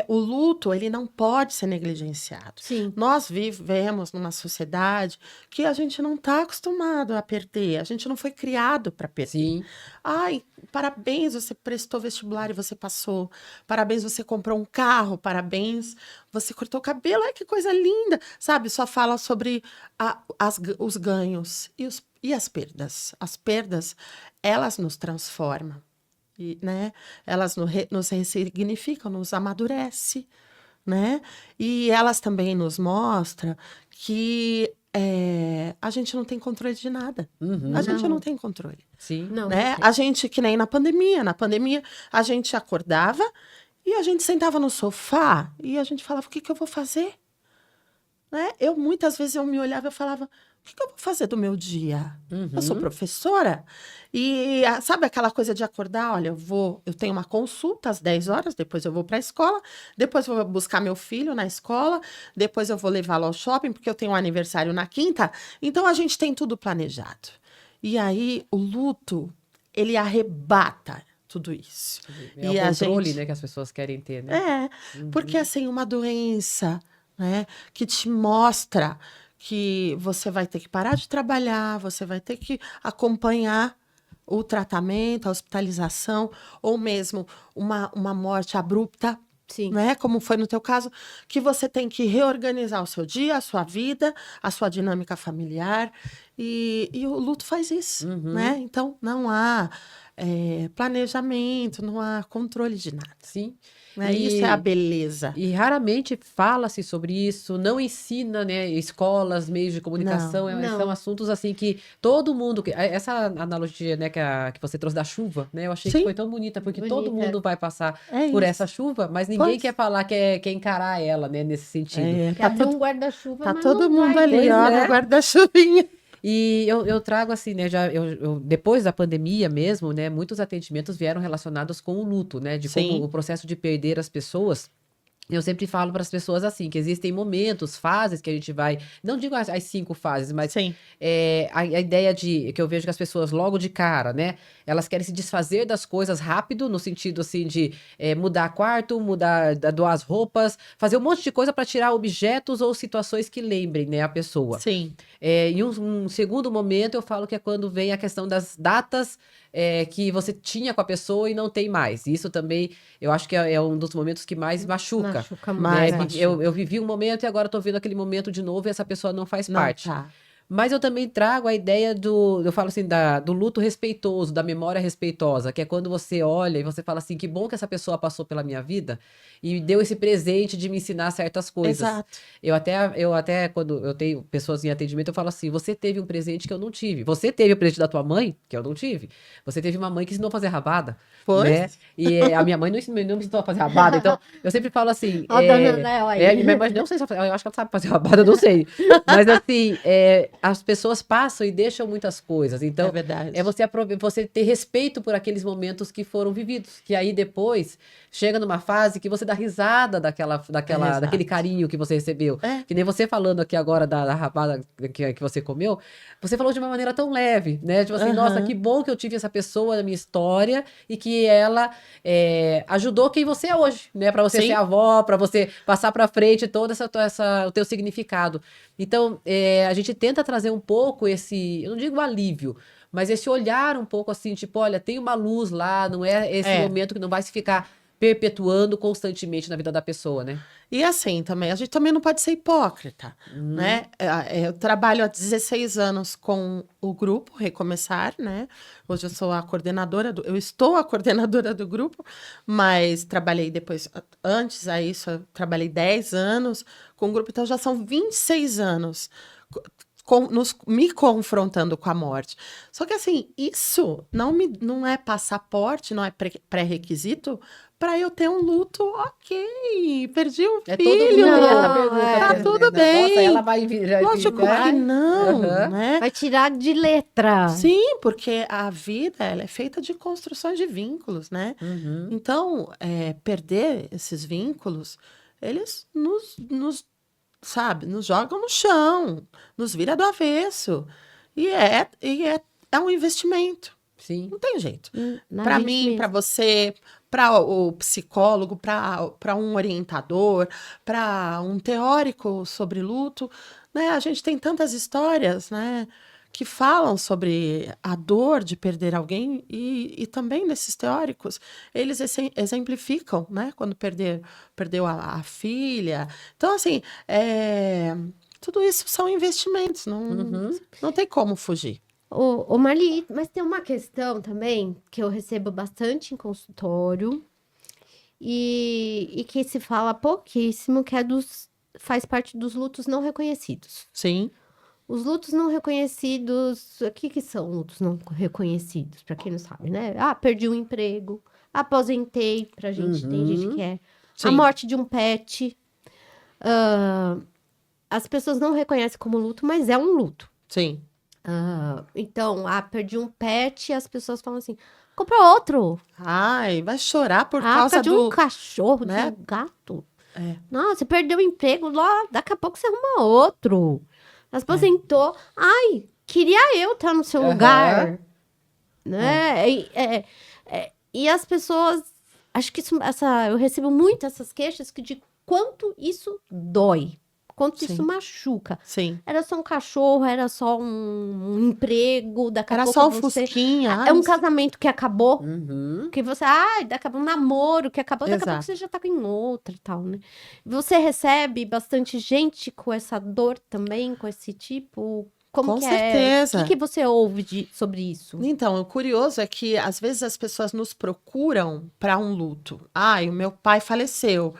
o luto, ele não pode ser negligenciado. Sim. Nós vivemos numa sociedade que a gente não está acostumado a perder. A gente não foi criado para perder. Sim. Ai, parabéns, você prestou vestibular e você passou. Parabéns, você comprou um carro. Parabéns, você cortou o cabelo. Ai, que coisa linda. Sabe, só fala sobre os ganhos e as perdas. As perdas, elas nos transformam, né? Elas nos ressignificam, nos amadurecem, né? E elas também nos mostram que a gente não tem controle de nada. Uhum. A gente não tem controle. Sim. Não, Né? não tem. A gente, que nem na pandemia. Na pandemia, a gente acordava e a gente sentava no sofá e a gente falava, o que eu vou fazer? Né? Muitas vezes, eu me olhava e falava, o que eu vou fazer do meu dia? Uhum. Eu sou professora e sabe aquela coisa de acordar? Olha, eu tenho uma consulta às 10 horas, depois eu vou para a escola, depois eu vou buscar meu filho na escola, depois eu vou levá-lo ao shopping, porque eu tenho um aniversário na quinta. Então, a gente tem tudo planejado. E aí, o luto, ele arrebata tudo isso. É E o a controle, gente- né, que as pessoas querem ter, né? Porque assim, uma doença, né, que te mostra que você vai ter que parar de trabalhar, você vai ter que acompanhar o tratamento, a hospitalização, ou mesmo uma morte abrupta, Sim. né, como foi no teu caso, que você tem que reorganizar o seu dia, a sua vida, a sua dinâmica familiar, e o luto faz isso, né? Então, não há planejamento, não há controle de nada. Sim. Né? Isso é a beleza. E raramente fala-se sobre isso, não ensina, né, escolas, meios de comunicação, Não. são assuntos assim que todo mundo, essa analogia, né, que você trouxe da chuva, né, eu achei que Sim. foi tão bonita, porque todo Bonita. mundo vai passar É por isso. essa chuva, mas ninguém Pois. quer falar, quer encarar ela, né, nesse sentido. É, Quer abrir um guarda-chuva, tá mas todo não mundo vai ali, Pois ó, é. no guarda-chuvinha. E eu trago assim, né, depois da pandemia mesmo, né, muitos atendimentos vieram relacionados com o luto, né, de como Sim, o processo de perder as pessoas. Eu sempre falo para as pessoas assim, que existem momentos, fases que a gente vai, não digo as 5 fases, mas sim, a ideia de que eu vejo que as pessoas logo de cara, né, elas querem se desfazer das coisas rápido, no sentido assim de mudar quarto, doar as roupas, fazer um monte de coisa para tirar objetos ou situações que lembrem, né, a pessoa. sim. Em um segundo momento, eu falo que é quando vem a questão das datas que você tinha com a pessoa e não tem mais. Isso também, eu acho que é um dos momentos que mais machuca, Machuca muito, né? Mais é. Que eu, machuca. eu vivi um momento e agora estou vendo aquele momento de novo e essa pessoa não faz Não parte. tá. Mas eu também trago a ideia eu falo assim, do luto respeitoso, da memória respeitosa, que é quando você olha e você fala assim, que bom que essa pessoa passou pela minha vida e deu esse presente de me ensinar certas coisas. Exato. Eu até, quando eu tenho pessoas em atendimento, eu falo assim, você teve um presente que eu não tive. Você teve o presente da tua mãe, que eu não tive. Você teve uma mãe que ensinou a fazer rabada, né? Pois? E a minha mãe não me ensinou a fazer rabada. Então, eu sempre falo assim, Ó, a dona Léo aí. mas não sei se eu acho que ela sabe fazer rabada, eu não sei. Mas assim, as pessoas passam e deixam muitas coisas. É Então, verdade. você ter respeito por aqueles momentos que foram vividos. Que aí depois chega numa fase que você dá risada daquele Exato. carinho que você recebeu. É, Que nem você falando aqui agora da rabada que você comeu, você falou de uma maneira tão leve, né? Tipo assim, nossa, que aham, bom que eu tive essa pessoa na minha história e que ela ajudou quem você é hoje, né? Para você ser sim, avó, para você passar para frente todo o teu significado. Então, a gente tenta trazer um pouco eu não digo alívio, mas esse olhar um pouco assim, tipo, olha, tem uma luz lá, não é esse é. momento que não vai se ficar perpetuando constantemente na vida da pessoa, né? E assim também, a gente também não pode ser hipócrita, Uhum. né? Eu trabalho há 16 anos com o grupo Recomeçar, né? Hoje eu sou a coordenadora eu estou a coordenadora do grupo, mas trabalhei depois, antes a isso, eu trabalhei 10 anos com o grupo, então já são 26 anos me confrontando com a morte. Só que assim, isso não é passaporte, não é pré-requisito para eu ter um luto, ok, perdi um Todo mundo tem essa filho, Não, pergunta, tá é. tudo Nossa, ela bem. vai vir, Lógico que né? não, Aham. né? Vai tirar de letra. Sim, porque a vida ela é feita de construções de vínculos, né? Uhum. Então, perder esses vínculos, eles sabe, nos jogam no chão, nos vira do avesso. É um investimento. Sim. Não tem jeito. Na Para gente mim, para mesmo. você, para o psicólogo, para um orientador, para um teórico sobre luto, né? A gente tem tantas histórias, né, que falam sobre a dor de perder alguém e também nesses teóricos, eles exemplificam, né, quando perdeu a filha. Então, assim, tudo isso são investimentos, Uhum. não tem como fugir. Ô, Marli, mas tem uma questão também que eu recebo bastante em consultório e que se fala pouquíssimo, que é faz parte dos lutos não reconhecidos. Sim, Os lutos não reconhecidos, o que que são lutos não reconhecidos? Para quem não sabe, né? Ah, perdi um emprego, aposentei, pra gente, tem gente que Uhum. é. A sim, morte de um pet. As pessoas não reconhecem como luto, mas é um luto. sim. Então, perdi um pet, e as pessoas falam assim: compra outro. Ai, vai chorar por Ah, causa perdi um do, cachorro, de né? um gato. É, Não, você perdeu o emprego lá, daqui a pouco você arruma outro. Aposentou. Ai, queria eu estar no seu Aham. lugar, né? E as pessoas, acho que eu recebo muito essas queixas de quanto isso dói, quanto isso sim, machuca. sim. Era só um cachorro, era só um emprego, daqui a Era pouco só o você. Fusquinha. É Ai, um casamento que acabou. Uhum. Que você, daqui a pouco um namoro que acabou, daqui a pouco você exato. já tá em outra e tal, né? Você recebe bastante gente com essa dor também, com esse tipo? Como Com que é? O que certeza. que você ouve sobre isso? Então, o curioso é que às vezes as pessoas nos procuram para um luto. Ai, o meu pai faleceu.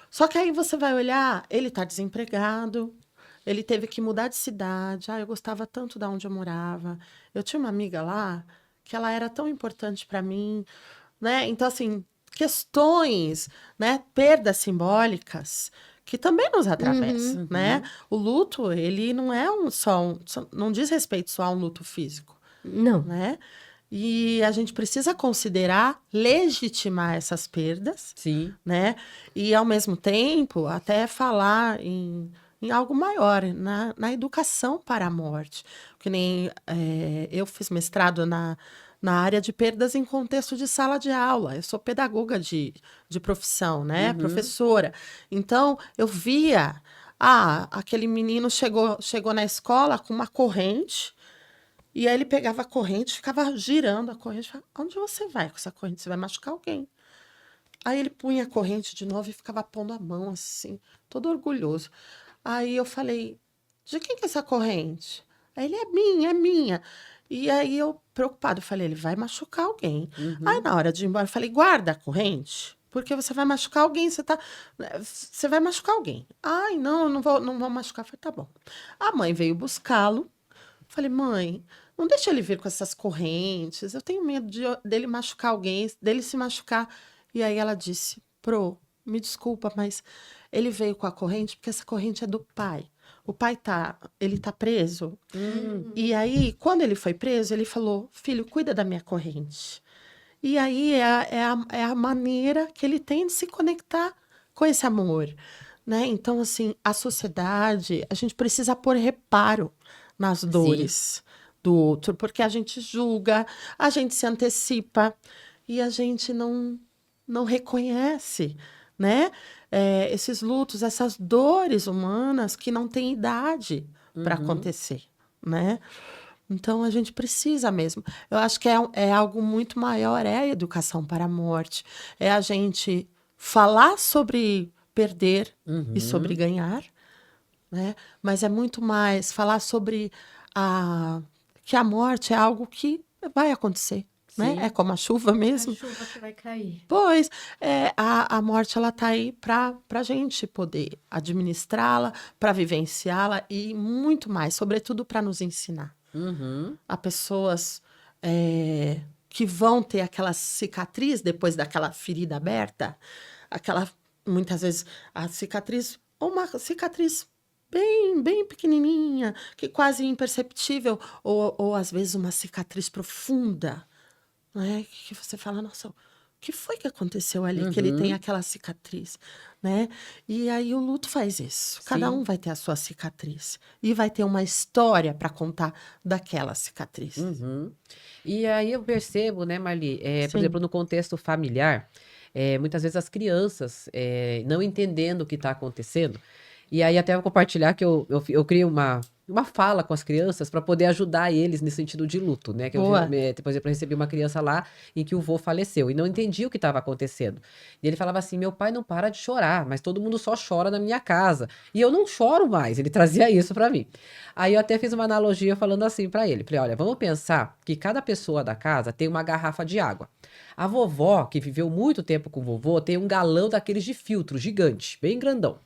Só que aí você vai olhar, ele está desempregado, ele teve que mudar de cidade. Ah, eu gostava tanto da onde eu morava. Eu tinha uma amiga lá que ela era tão importante para mim, né? Então, assim, questões, né? Perdas simbólicas que também nos atravessa, Uhum. né? O luto, ele não é não diz respeito só a um luto físico, Não. né? E a gente precisa considerar, legitimar essas perdas, Sim. né? E, ao mesmo tempo, até falar em algo maior, na educação para a morte. Que nem eu fiz mestrado na área de perdas em contexto de sala de aula. Eu sou pedagoga de profissão, né? Uhum. Professora. Então, eu via, aquele menino chegou na escola com uma corrente, e aí ele pegava a corrente, ficava girando a corrente. Falava, onde você vai com essa corrente? Você vai machucar alguém. Aí ele punha a corrente de novo e ficava pondo a mão assim, todo orgulhoso. Aí eu falei, de quem que é essa corrente? Aí ele, é minha, é minha. E aí eu, preocupado, falei, ele vai machucar alguém. Aí Uhum. na hora de ir embora, eu falei, guarda a corrente, porque você vai machucar alguém, você vai machucar alguém. Ai, não, eu não vou machucar. Eu falei, tá bom. A mãe veio buscá-lo. Falei, mãe, não deixa ele vir com essas correntes. Eu tenho medo dele machucar alguém, dele se machucar. E aí ela disse, me desculpa, mas ele veio com a corrente porque essa corrente é do pai. O pai ele tá preso. E aí, quando ele foi preso, ele falou, filho, cuida da minha corrente. E aí é a maneira que ele tem de se conectar com esse amor, né? Então, assim, a sociedade, a gente precisa pôr reparo nas Sim. dores do outro, porque a gente julga, a gente se antecipa e a gente não reconhece, né? Esses lutos, essas dores humanas que não têm idade para Uhum. acontecer, né? Então, a gente precisa mesmo. Eu acho que é algo muito maior, é a educação para a morte. É a gente falar sobre perder e sobre Uhum. ganhar, né? Mas é muito mais falar sobre que a morte é algo que vai acontecer, né? É Sim. como a chuva A mesmo. chuva que vai cair. Pois, a morte ela tá aí para a gente poder administrá-la, para vivenciá-la e muito mais, sobretudo para nos ensinar. Uhum. Há pessoas que vão ter aquela cicatriz depois daquela ferida aberta, aquela, muitas vezes, a cicatriz, ou uma cicatriz bem, bem pequenininha, que quase imperceptível, ou às vezes uma cicatriz profunda, né? Que você fala, nossa, o que foi que aconteceu ali? Que ele tem Uhum. aquela cicatriz, né? E aí o luto faz isso. Cada um Sim. vai ter a sua cicatriz e vai ter uma história para contar daquela cicatriz. Uhum. E aí eu percebo, né, Marli, por Sim. exemplo, no contexto familiar, muitas vezes as crianças não entendendo o que está acontecendo, e aí até vou compartilhar que eu criei uma fala com as crianças para poder ajudar eles nesse sentido de luto, né? Que Boa. por exemplo, eu recebi uma criança lá em que o vô faleceu e não entendia o que estava acontecendo. E ele falava assim: meu pai não para de chorar, mas todo mundo só chora na minha casa. E eu não choro mais. Ele trazia isso para mim. Aí eu até fiz uma analogia falando assim para ele. Falei, olha, vamos pensar que cada pessoa da casa tem uma garrafa de água. A vovó, que viveu muito tempo com o vovô, tem um galão daqueles de filtro gigante, bem grandão.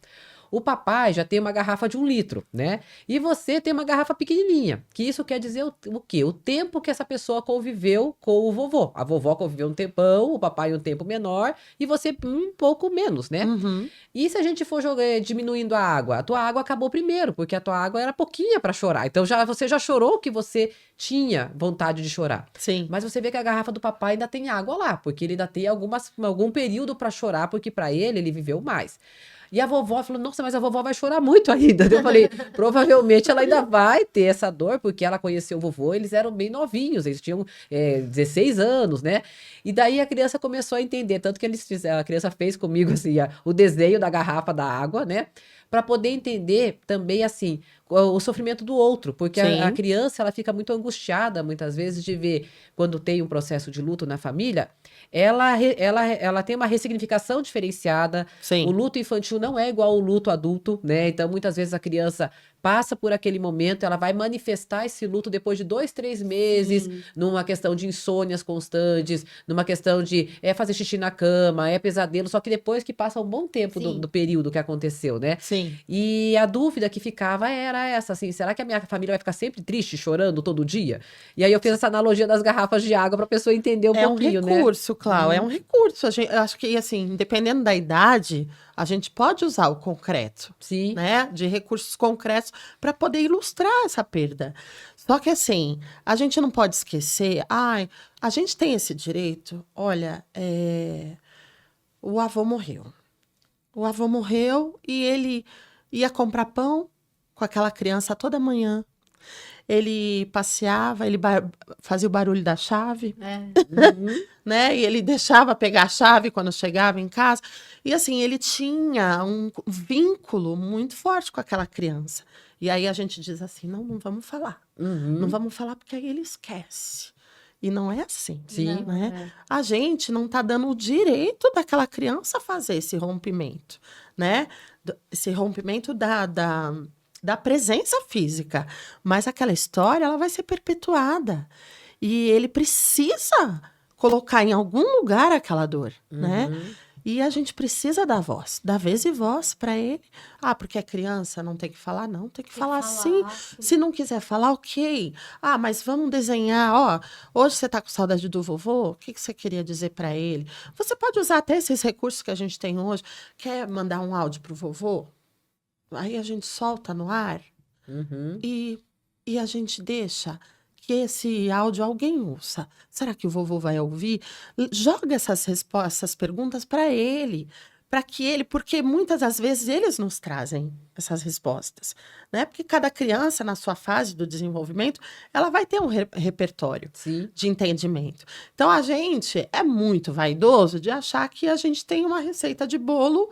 O papai já tem uma garrafa de 1 litro, né? E você tem uma garrafa pequenininha. Que isso quer dizer o quê? O tempo que essa pessoa conviveu com o vovô. A vovó conviveu um tempão, o papai um tempo menor e você um pouco menos, né? Uhum. E se a gente for diminuindo a água? A tua água acabou primeiro, porque a tua água era pouquinha para chorar. Então você já chorou o que você tinha vontade de chorar. Sim. Mas você vê que a garrafa do papai ainda tem água lá, porque ele ainda tem algum período para chorar, porque para ele viveu mais. E a vovó falou, nossa, mas a vovó vai chorar muito ainda. Eu falei, provavelmente ela ainda vai ter essa dor, porque ela conheceu o vovô, eles eram bem novinhos, eles tinham 16 anos, né? E daí a criança começou a entender, tanto que a criança fez comigo assim, o desenho da garrafa da água, né? Para poder entender também, assim, o sofrimento do outro, porque a Sim. criança, ela fica muito angustiada, muitas vezes, de ver, quando tem um processo de luto na família, ela tem uma ressignificação diferenciada, o Sim. luto infantil não é igual ao luto adulto, né? Então, muitas vezes a criança passa por aquele momento, ela vai manifestar esse luto depois de 2, 3 meses, numa questão de insônias constantes, numa questão de fazer xixi na cama, pesadelo, só que depois que passa um bom tempo do Sim. período que aconteceu, né? Sim. E a dúvida que ficava era era essa, assim, será que a minha família vai ficar sempre triste, chorando todo dia? E aí eu fiz essa analogia das garrafas de água pra pessoa entender um É um pouquinho, né? recurso, Clau, é um recurso. Eu acho que, assim, dependendo da idade, a gente pode usar o concreto, Sim. né? De recursos concretos para poder ilustrar essa perda. Só que, assim, a gente não pode esquecer, a gente tem esse direito, olha, o avô morreu. O avô morreu e ele ia comprar pão com aquela criança toda manhã. Ele passeava, ele fazia o barulho da chave, né? E ele deixava pegar a chave quando chegava em casa. E assim, ele tinha um vínculo muito forte com aquela criança. E aí a gente diz assim: não vamos falar. Não vamos falar porque aí ele esquece. E não é assim, Sim. né? A gente não está dando o direito daquela criança fazer esse rompimento, né? Esse rompimento da presença física. Mas aquela história, ela vai ser perpetuada. E ele precisa colocar em algum lugar aquela dor, né? E a gente precisa dar voz, dar vez e voz para ele. Porque é criança, não tem que falar? Não, tem que falar sim. Se não quiser falar, ok. Mas vamos desenhar. Hoje você está com saudade do vovô? O que você queria dizer para ele? Você pode usar até esses recursos que a gente tem hoje. Quer mandar um áudio pro vovô? Aí a gente solta no ar e a gente deixa que esse áudio alguém ouça. Será que o vovô vai ouvir? Joga essas respostas, essas perguntas para ele, porque muitas das vezes eles nos trazem essas respostas, né? Porque cada criança, na sua fase do desenvolvimento, ela vai ter um repertório de entendimento. Então, a gente é muito vaidoso de achar que a gente tem uma receita de bolo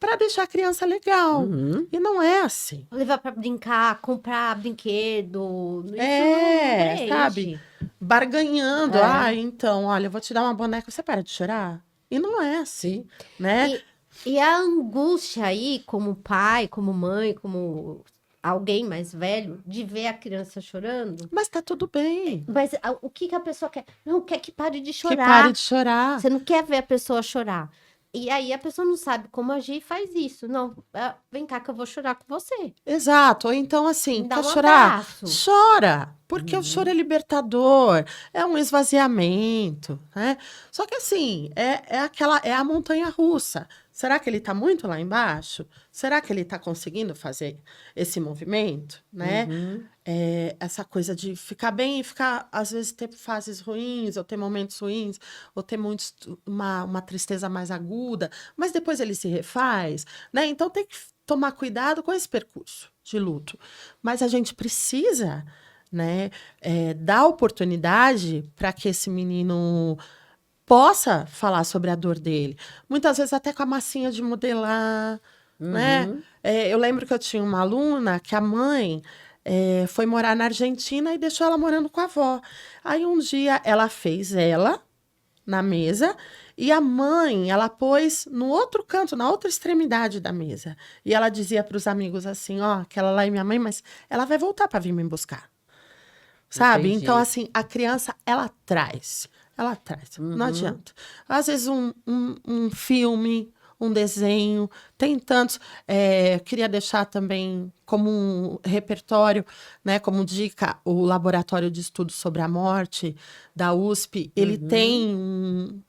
para deixar a criança legal. E não é assim. Levar para brincar, comprar brinquedo. Isso É, não preenche. sabe? Barganhando. Então, olha, eu vou te dar uma boneca, você para de chorar? E não é assim, né? E a angústia aí, como pai, como mãe, como alguém mais velho, de ver a criança chorando. Mas tá tudo bem. Mas o que a pessoa quer? Não quer que pare de chorar. Que pare de chorar. Você não quer ver a pessoa chorar. E aí a pessoa não sabe como agir e faz isso. Não, vem cá que eu vou chorar com você. Exato. Ou então, assim, Dá quer um chorar? abraço. Chora. Porque o choro é libertador. É um esvaziamento, né? Só que, assim, é a montanha russa. Será que ele está muito lá embaixo? Será que ele está conseguindo fazer esse movimento, né? Essa coisa de ficar bem e ficar, às vezes, ter fases ruins, ou ter momentos ruins, ou ter uma tristeza mais aguda, mas depois ele se refaz, né? Então tem que tomar cuidado com esse percurso de luto. Mas a gente precisa, né, dar oportunidade para que esse menino possa falar sobre a dor dele. Muitas vezes até com a massinha de modelar, né? Eu lembro que eu tinha uma aluna que a mãe foi morar na Argentina e deixou ela morando com a avó. Aí um dia ela fez ela na mesa e a mãe, ela pôs no outro canto, na outra extremidade da mesa. E ela dizia para os amigos assim, aquela lá é minha mãe, mas ela vai voltar para vir me buscar. Sabe? Entendi. Então, assim, a criança, ela traz. Ela traz. Não adianta. Às vezes, um filme, um desenho, tem tantos. Queria deixar também como um repertório, né, como dica, o Laboratório de Estudos sobre a Morte da USP. Ele tem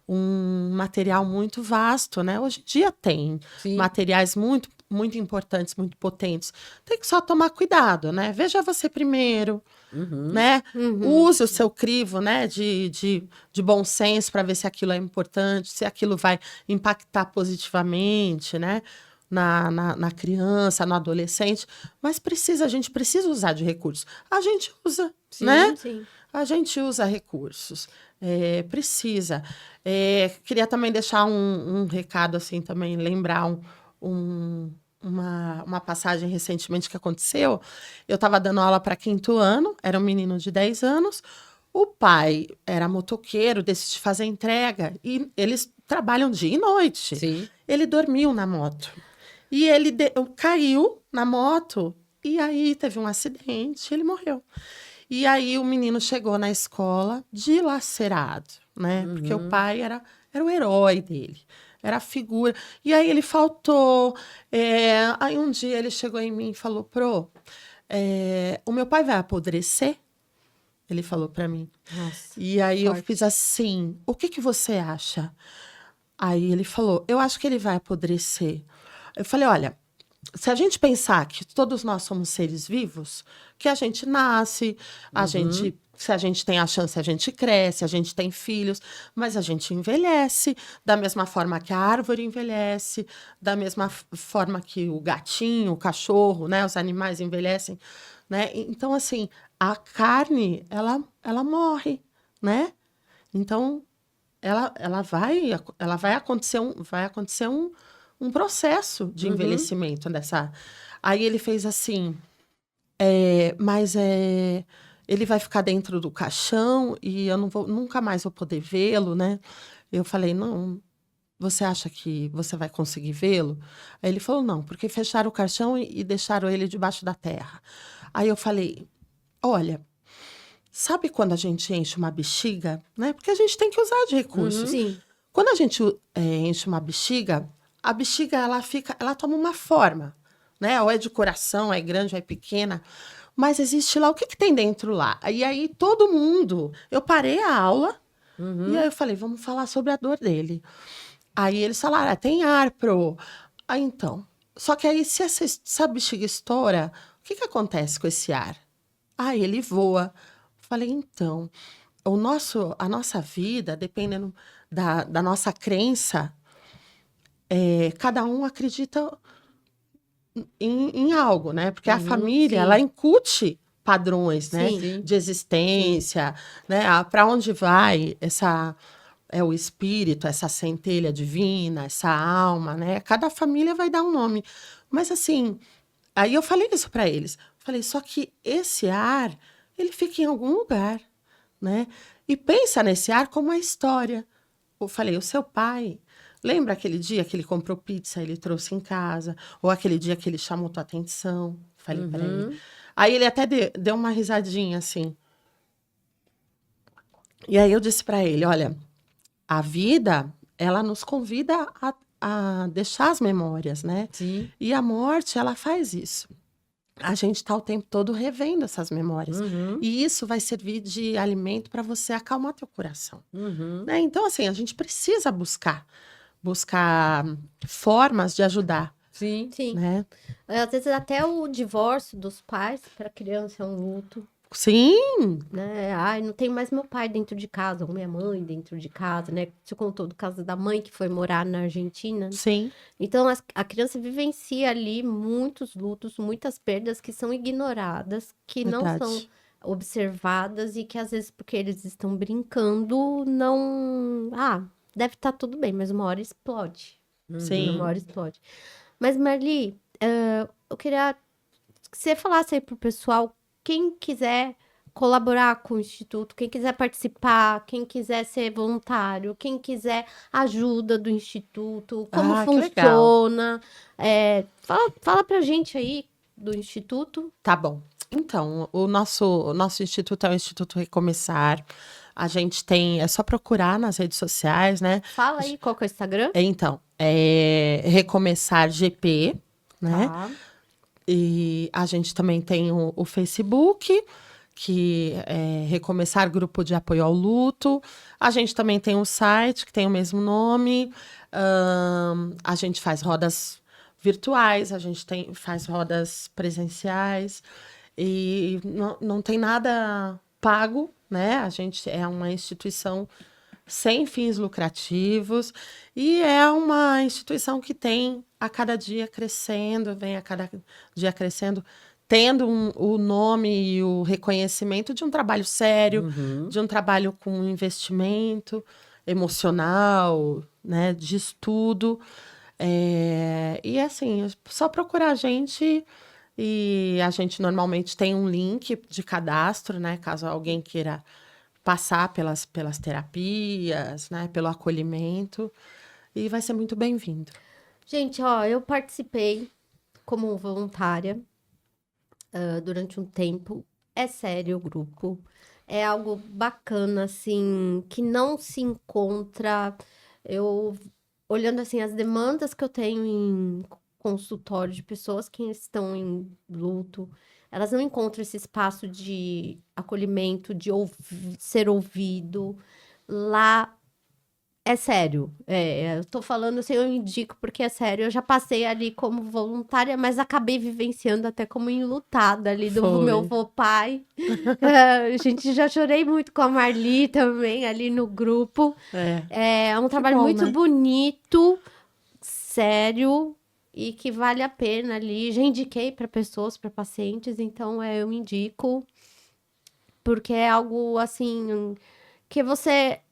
um material muito vasto, né? Hoje em dia tem materiais muito, muito importantes, muito potentes. Tem que só tomar cuidado, né? Veja você primeiro, né? Use o seu crivo, né? De bom senso para ver se aquilo é importante, se aquilo vai impactar positivamente, né? Na criança, no adolescente. Mas a gente precisa usar de recursos. A gente usa, né? Sim. A gente usa recursos. Precisa. Queria também deixar um recado, assim, também lembrar uma passagem recentemente que aconteceu. Eu estava dando aula para 5º ano, era um menino de 10 anos. O pai era motoqueiro, decidiu fazer entrega. E eles trabalham dia e noite. Sim. Ele dormiu na moto. E ele caiu na moto. E aí teve um acidente, ele morreu. E aí o menino chegou na escola dilacerado, né? Porque o pai era o herói dele. era a figura. E aí ele faltou. Aí um dia ele chegou em mim e falou, o meu pai vai apodrecer? Ele falou para mim. Nossa, E aí eu forte. fiz assim, o que que você acha? Aí ele falou, eu acho que ele vai apodrecer. Eu falei, olha, se a gente pensar que todos nós somos seres vivos, que a gente nasce, se a gente tem a chance, a gente cresce, a gente tem filhos, mas a gente envelhece, da mesma forma que a árvore envelhece, da mesma forma que o gatinho, o cachorro, né, os animais envelhecem, né? Então, assim, a carne, ela morre, né? Então, ela vai acontecer um processo de envelhecimento dessa. Aí ele fez assim, mas ele vai ficar dentro do caixão e eu nunca mais vou poder vê-lo, né? Eu falei, não, você acha que você vai conseguir vê-lo? Aí ele falou, não, porque fecharam o caixão e deixaram ele debaixo da terra. Aí eu falei, olha, sabe quando a gente enche uma bexiga, né? Porque a gente tem que usar de recursos. Sim. Quando a gente enche uma bexiga, a bexiga ela toma uma forma, né? Ou é de coração, é grande, ou é pequena. Mas existe lá, o que que tem dentro lá? E aí todo mundo, eu parei a aula e aí eu falei, vamos falar sobre a dor dele. Aí eles falaram, tem ar, pro. Aí então, só que aí se essa bexiga estoura, o que que acontece com esse ar? Aí ele voa. Falei, então, a nossa vida, dependendo da nossa crença, cada um acredita em algo, né? Porque a família, sim. ela incute padrões, né? Sim. Sim. De existência, né? Para onde vai o espírito, essa centelha divina, essa alma, né? Cada família vai dar um nome. Mas assim, aí eu falei isso para eles. Falei, só que esse ar, ele fica em algum lugar, né? E pensa nesse ar como a história. Eu falei, o seu pai, lembra aquele dia que ele comprou pizza, ele trouxe em casa? Ou aquele dia que ele chamou tua atenção? Falei para ele. Aí ele até deu uma risadinha assim. E aí eu disse para ele, olha, a vida, ela nos convida a deixar as memórias, né? Sim. E a morte, ela faz isso. A gente está o tempo todo revendo essas memórias. E isso vai servir de alimento para você acalmar teu coração. Né? Então, assim, a gente precisa buscar formas de ajudar, Sim. Sim. né? Às vezes até o divórcio dos pais para a criança é um luto, Sim, né? Ai, não tem mais meu pai dentro de casa, ou minha mãe dentro de casa, né? Você contou do caso da mãe que foi morar na Argentina. sim, Então, a criança vivencia ali muitos lutos, muitas perdas que são ignoradas, que não são verdade. observadas e que às vezes, porque eles estão brincando, não. Ah, deve estar tudo bem, mas uma hora explode. Uma Sim. hora explode. Mas, Marli, eu queria que você falasse aí pro pessoal, quem quiser colaborar com o Instituto, quem quiser participar, quem quiser ser voluntário, quem quiser ajuda do Instituto, como Ah, que legal. funciona. Fala pra gente aí do Instituto. Tá bom. Então, o nosso instituto é o Instituto Recomeçar. A gente tem, é só procurar nas redes sociais, né? Fala aí qual que é o Instagram. Então, Recomeçar GP, né? Tá. E a gente também tem o Facebook, que é Recomeçar Grupo de Apoio ao Luto. A gente também tem o site, que tem o mesmo nome. A gente faz rodas virtuais, a gente faz rodas presenciais. E não tem nada pago, né? A gente é uma instituição sem fins lucrativos e é uma instituição que tem a cada dia crescendo, vem a cada dia crescendo, tendo o nome e o reconhecimento de um trabalho sério, de um trabalho com investimento emocional, né, de estudo. E assim, é só procurar a gente e a gente normalmente tem um link de cadastro, né, caso alguém queira passar pelas terapias, né, pelo acolhimento, e vai ser muito bem-vindo. Gente, ó, eu participei como voluntária durante um tempo. É sério o grupo. É algo bacana, assim, que não se encontra. Eu olhando assim as demandas que eu tenho em consultório de pessoas que estão em luto, elas não encontram esse espaço de acolhimento, de ser ouvido. Lá é sério. Eu tô falando assim, eu indico porque é sério. Eu já passei ali como voluntária, mas acabei vivenciando até como enlutada ali do meu Foi. avô pai. A gente já chorei muito com a Marli também, ali no grupo. É um Que trabalho bom, muito né? bonito, sério e que vale a pena ali. Já indiquei para pessoas, para pacientes, então eu indico porque é algo assim que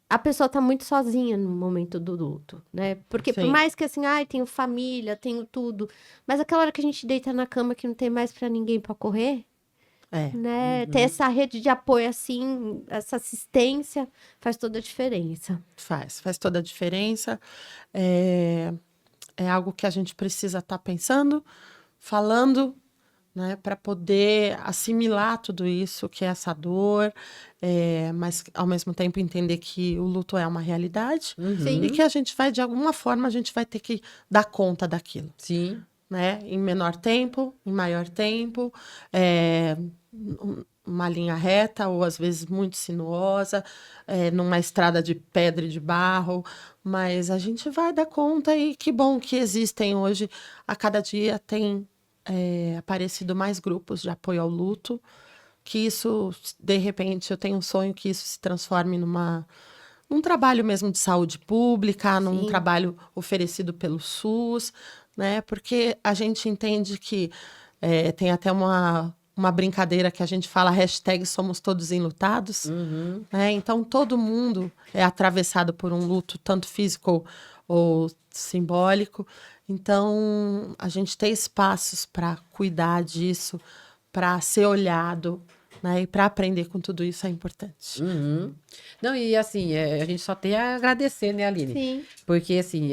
a pessoa tá muito sozinha no momento do luto, né? Porque por Sim. mais que assim, ai, tenho família, tenho tudo, mas aquela hora que a gente deita na cama que não tem mais para ninguém para correr, É. né? Ter essa rede de apoio assim, essa assistência faz toda a diferença. Faz toda a diferença. É, é algo que a gente precisa estar pensando, falando, né, para poder assimilar tudo isso, que é essa dor, mas ao mesmo tempo entender que o luto é uma realidade Sim. e que a gente vai, de alguma forma, a gente vai ter que dar conta daquilo, Sim. né? Em menor tempo, em maior tempo, é, uma linha reta ou às vezes muito sinuosa, numa estrada de pedra e de barro, mas a gente vai dar conta e que bom que existem hoje. A cada dia tem aparecido mais grupos de apoio ao luto, que isso, de repente, eu tenho um sonho que isso se transforme num trabalho mesmo de saúde pública, num Sim. trabalho oferecido pelo SUS, né? Porque a gente entende que tem até uma brincadeira que a gente fala, hashtag somos todos enlutados, Uhum. né? Então, todo mundo é atravessado por um luto, tanto físico ou simbólico. Então, a gente ter espaços para cuidar disso, para ser olhado, né? E para aprender com tudo isso é importante. Uhum. Não, e assim, a gente só tem a agradecer, né, Aline? Sim. Porque assim,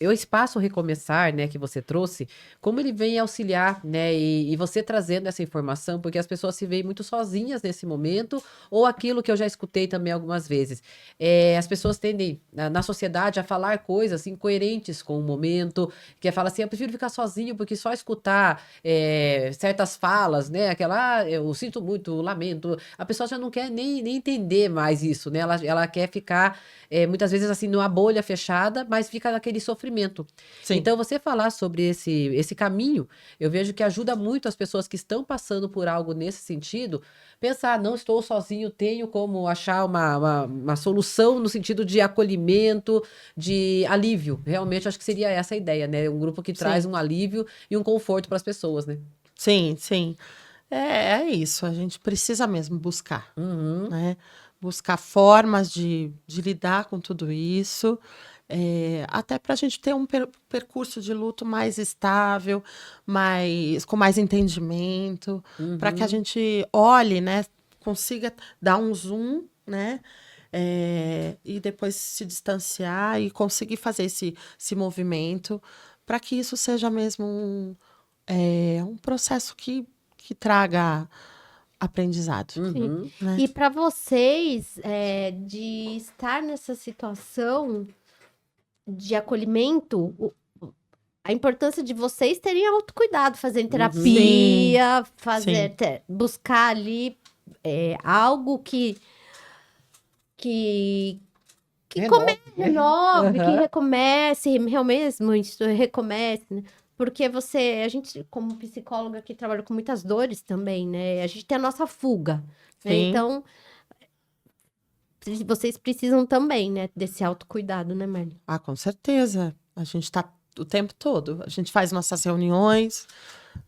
o espaço recomeçar, né, que você trouxe, como ele vem auxiliar, né, e você trazendo essa informação, porque as pessoas se veem muito sozinhas nesse momento, ou aquilo que eu já escutei também algumas vezes, as pessoas tendem, na sociedade, a falar coisas incoerentes com o momento, que é falar assim, eu prefiro ficar sozinho, porque só escutar certas falas, né, aquela, eu sinto muito, lamento, a pessoa já não quer nem entender mais isso, né, ela quer ficar, muitas vezes assim, numa bolha fechada, mas fica naquele sofrimento. Sim, Então, você falar sobre esse caminho, eu vejo que ajuda muito as pessoas que estão passando por algo nesse sentido, pensar, não estou sozinho, tenho como achar uma solução no sentido de acolhimento, de alívio. Realmente, acho que seria essa a ideia, né? Um grupo que traz sim, um alívio e um conforto para as pessoas, né? sim, sim. É isso, a gente precisa mesmo buscar, Uhum, né? Buscar formas de lidar com tudo isso, até para a gente ter um percurso de luto mais estável, com mais entendimento, para que a uhum. gente olhe, né? Consiga dar um zoom, né? E depois se distanciar e conseguir fazer esse movimento, para que isso seja mesmo um processo que traga aprendizado, Sim. Uhum, né? E para vocês, de estar nessa situação de acolhimento, a importância de vocês terem autocuidado, fazendo uhum, Sim, terapia, sim, buscar ali algo que, que renove, né? renove, que Aham. recomece, realmente isso recomece, né? Porque a gente, como psicóloga que trabalha com muitas dores também, né? A gente tem a nossa fuga, né? sim. Então, vocês precisam também, né, desse autocuidado, né, Marli? Ah, com certeza. A gente está o tempo todo. A gente faz nossas reuniões,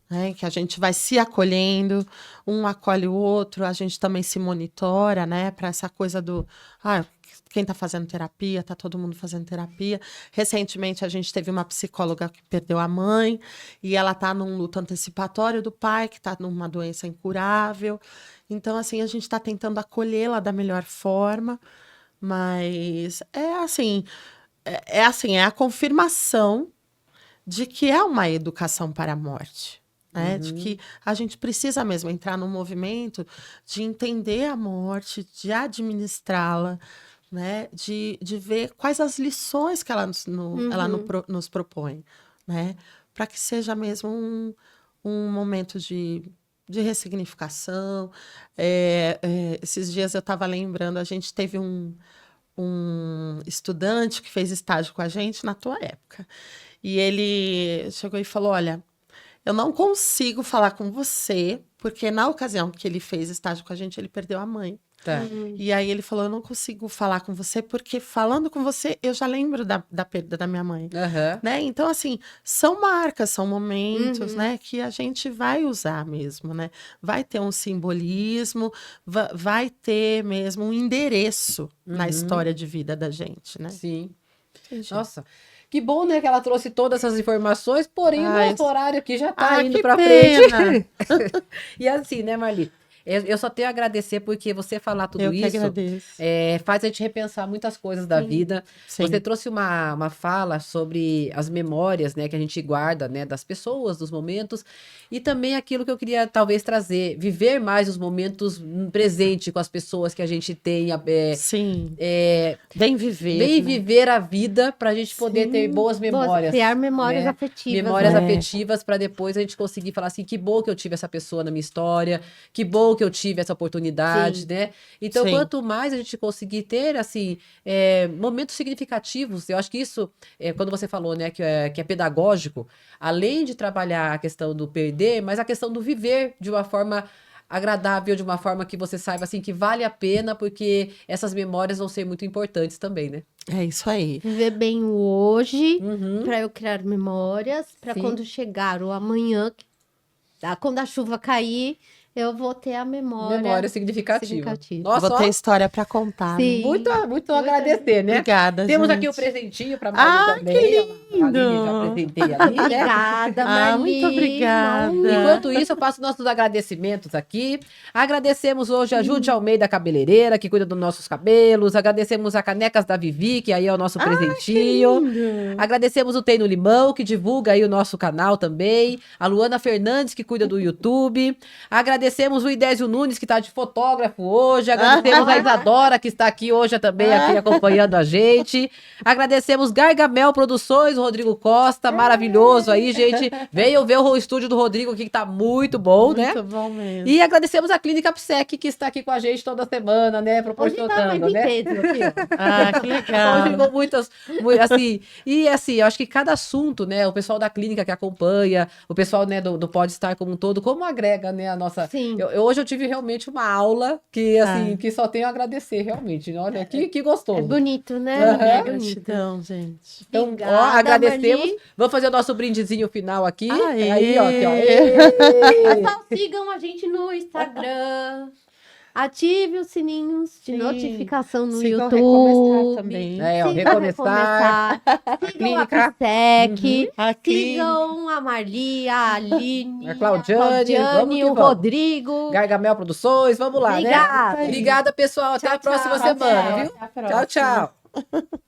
né, que a gente vai se acolhendo, um acolhe o outro, a gente também se monitora, né, para essa coisa quem está fazendo terapia, está todo mundo fazendo terapia. Recentemente a gente teve uma psicóloga que perdeu a mãe e ela está num luto antecipatório do pai, que está numa doença incurável. Então, assim, a gente está tentando acolhê-la da melhor forma, mas é a confirmação de que é uma educação para a morte, né? De Uhum. que a gente precisa mesmo entrar no movimento de entender a morte, de administrá-la, né? De ver quais as lições que ela ela nos propõe, né? Para que seja mesmo um momento de ressignificação. Esses dias eu estava lembrando, a gente teve um estudante que fez estágio com a gente na tua época. E ele chegou e falou: olha, eu não consigo falar com você, porque na ocasião que ele fez estágio com a gente, ele perdeu a mãe. Tá. E aí ele falou: eu não consigo falar com você, porque falando com você, eu já lembro da perda da minha mãe. Aham. Né? Então, assim, são marcas, são momentos, né, que a gente vai usar mesmo, né? Vai ter um simbolismo, vai ter mesmo um endereço na história de vida da gente, né? Sim. Entendi. Nossa, que bom, né, que ela trouxe todas essas informações, porém o Ai, nosso horário aqui já tá indo que pra pena. frente. E assim, né, Marli? Eu só tenho a agradecer porque você falar tudo Eu que isso agradeço. faz a gente repensar muitas coisas da vida. Sim. Você trouxe uma fala sobre as memórias, né, que a gente guarda, né, das pessoas, dos momentos, e também aquilo que eu queria talvez trazer, viver mais os momentos presente com as pessoas que a gente tem, Sim. Bem viver. bem né? viver a vida para a gente poder ter boas memórias. Criar memórias né? afetivas. Memórias né? afetivas para depois a gente conseguir falar assim, que bom que eu tive essa pessoa na minha história, que bom que eu tive essa oportunidade, Sim. né? Então, Sim. quanto mais a gente conseguir ter, assim, momentos significativos, eu acho que isso, quando você falou, né, que é pedagógico, além de trabalhar a questão do perder, mas a questão do viver de uma forma agradável, de uma forma que você saiba, assim, que vale a pena, porque essas memórias vão ser muito importantes também, né? É isso aí. Viver bem o hoje, Uhum. para eu criar memórias, para Sim. quando chegar o amanhã, quando a chuva cair, eu vou ter a Memória significativa. significativa. Nossa, Vou ter história para contar. né? Sim. muito a agradecer, né? Obrigada, Temos gente. aqui o presentinho para Marli também. que A Aline já lindo! apresentei ali, né? Obrigada, Marli. Muito obrigada. Enquanto isso, eu faço nossos agradecimentos aqui. Agradecemos hoje a Júlia Almeida Cabeleireira, que cuida dos nossos cabelos. Agradecemos a Canecas da Vivi, que aí é o nosso presentinho. Lindo. Agradecemos o Tem no Limão, que divulga aí o nosso canal também. A Luana Fernandes, que cuida do YouTube. Agradecemos o Idésio Nunes, que está de fotógrafo hoje. Agradecemos a Isadora, que está aqui hoje também aqui acompanhando a gente. Agradecemos Gargamel Produções, o Rodrigo Costa, maravilhoso aí, gente. Venham ver o estúdio do Rodrigo aqui, que tá muito bom, né? Muito bom mesmo. E agradecemos a Clínica Psec, que está aqui com a gente toda semana, né? Hoje tá Proporcionando, mais né? inteiro aqui, ó. Ah, que legal. Hoje ficou assim, e assim, eu acho que cada assunto, né, o pessoal da clínica que acompanha, o pessoal, né, do Podstar como um todo, como agrega, né, a nossa... Sim. Hoje eu tive realmente uma aula que, assim, que só tenho a agradecer, realmente, né? Olha, que gostoso. É bonito, né? Aham. É bonito. Gratidão, gente. Então, Obrigada, ó, agradecemos. Marli. Vamos fazer o nosso brindezinho final aqui. Aê! Aí, ó, aqui, ó. Ê! Pessoal, sigam a gente no Instagram. Ative os sininhos de Sim. notificação no Sigam YouTube. Recomeçar também. É, ó, Sigam recomeçar. Sigam Clínica. a PSEC. A clínica. Sigam a Marli, a Aline, A Claudiane, vamos que o vamos. Rodrigo. Gargamel Produções, vamos lá, Obrigada. né? Obrigada, pessoal. Até a próxima semana, viu? Até a próxima. Tchau, tchau.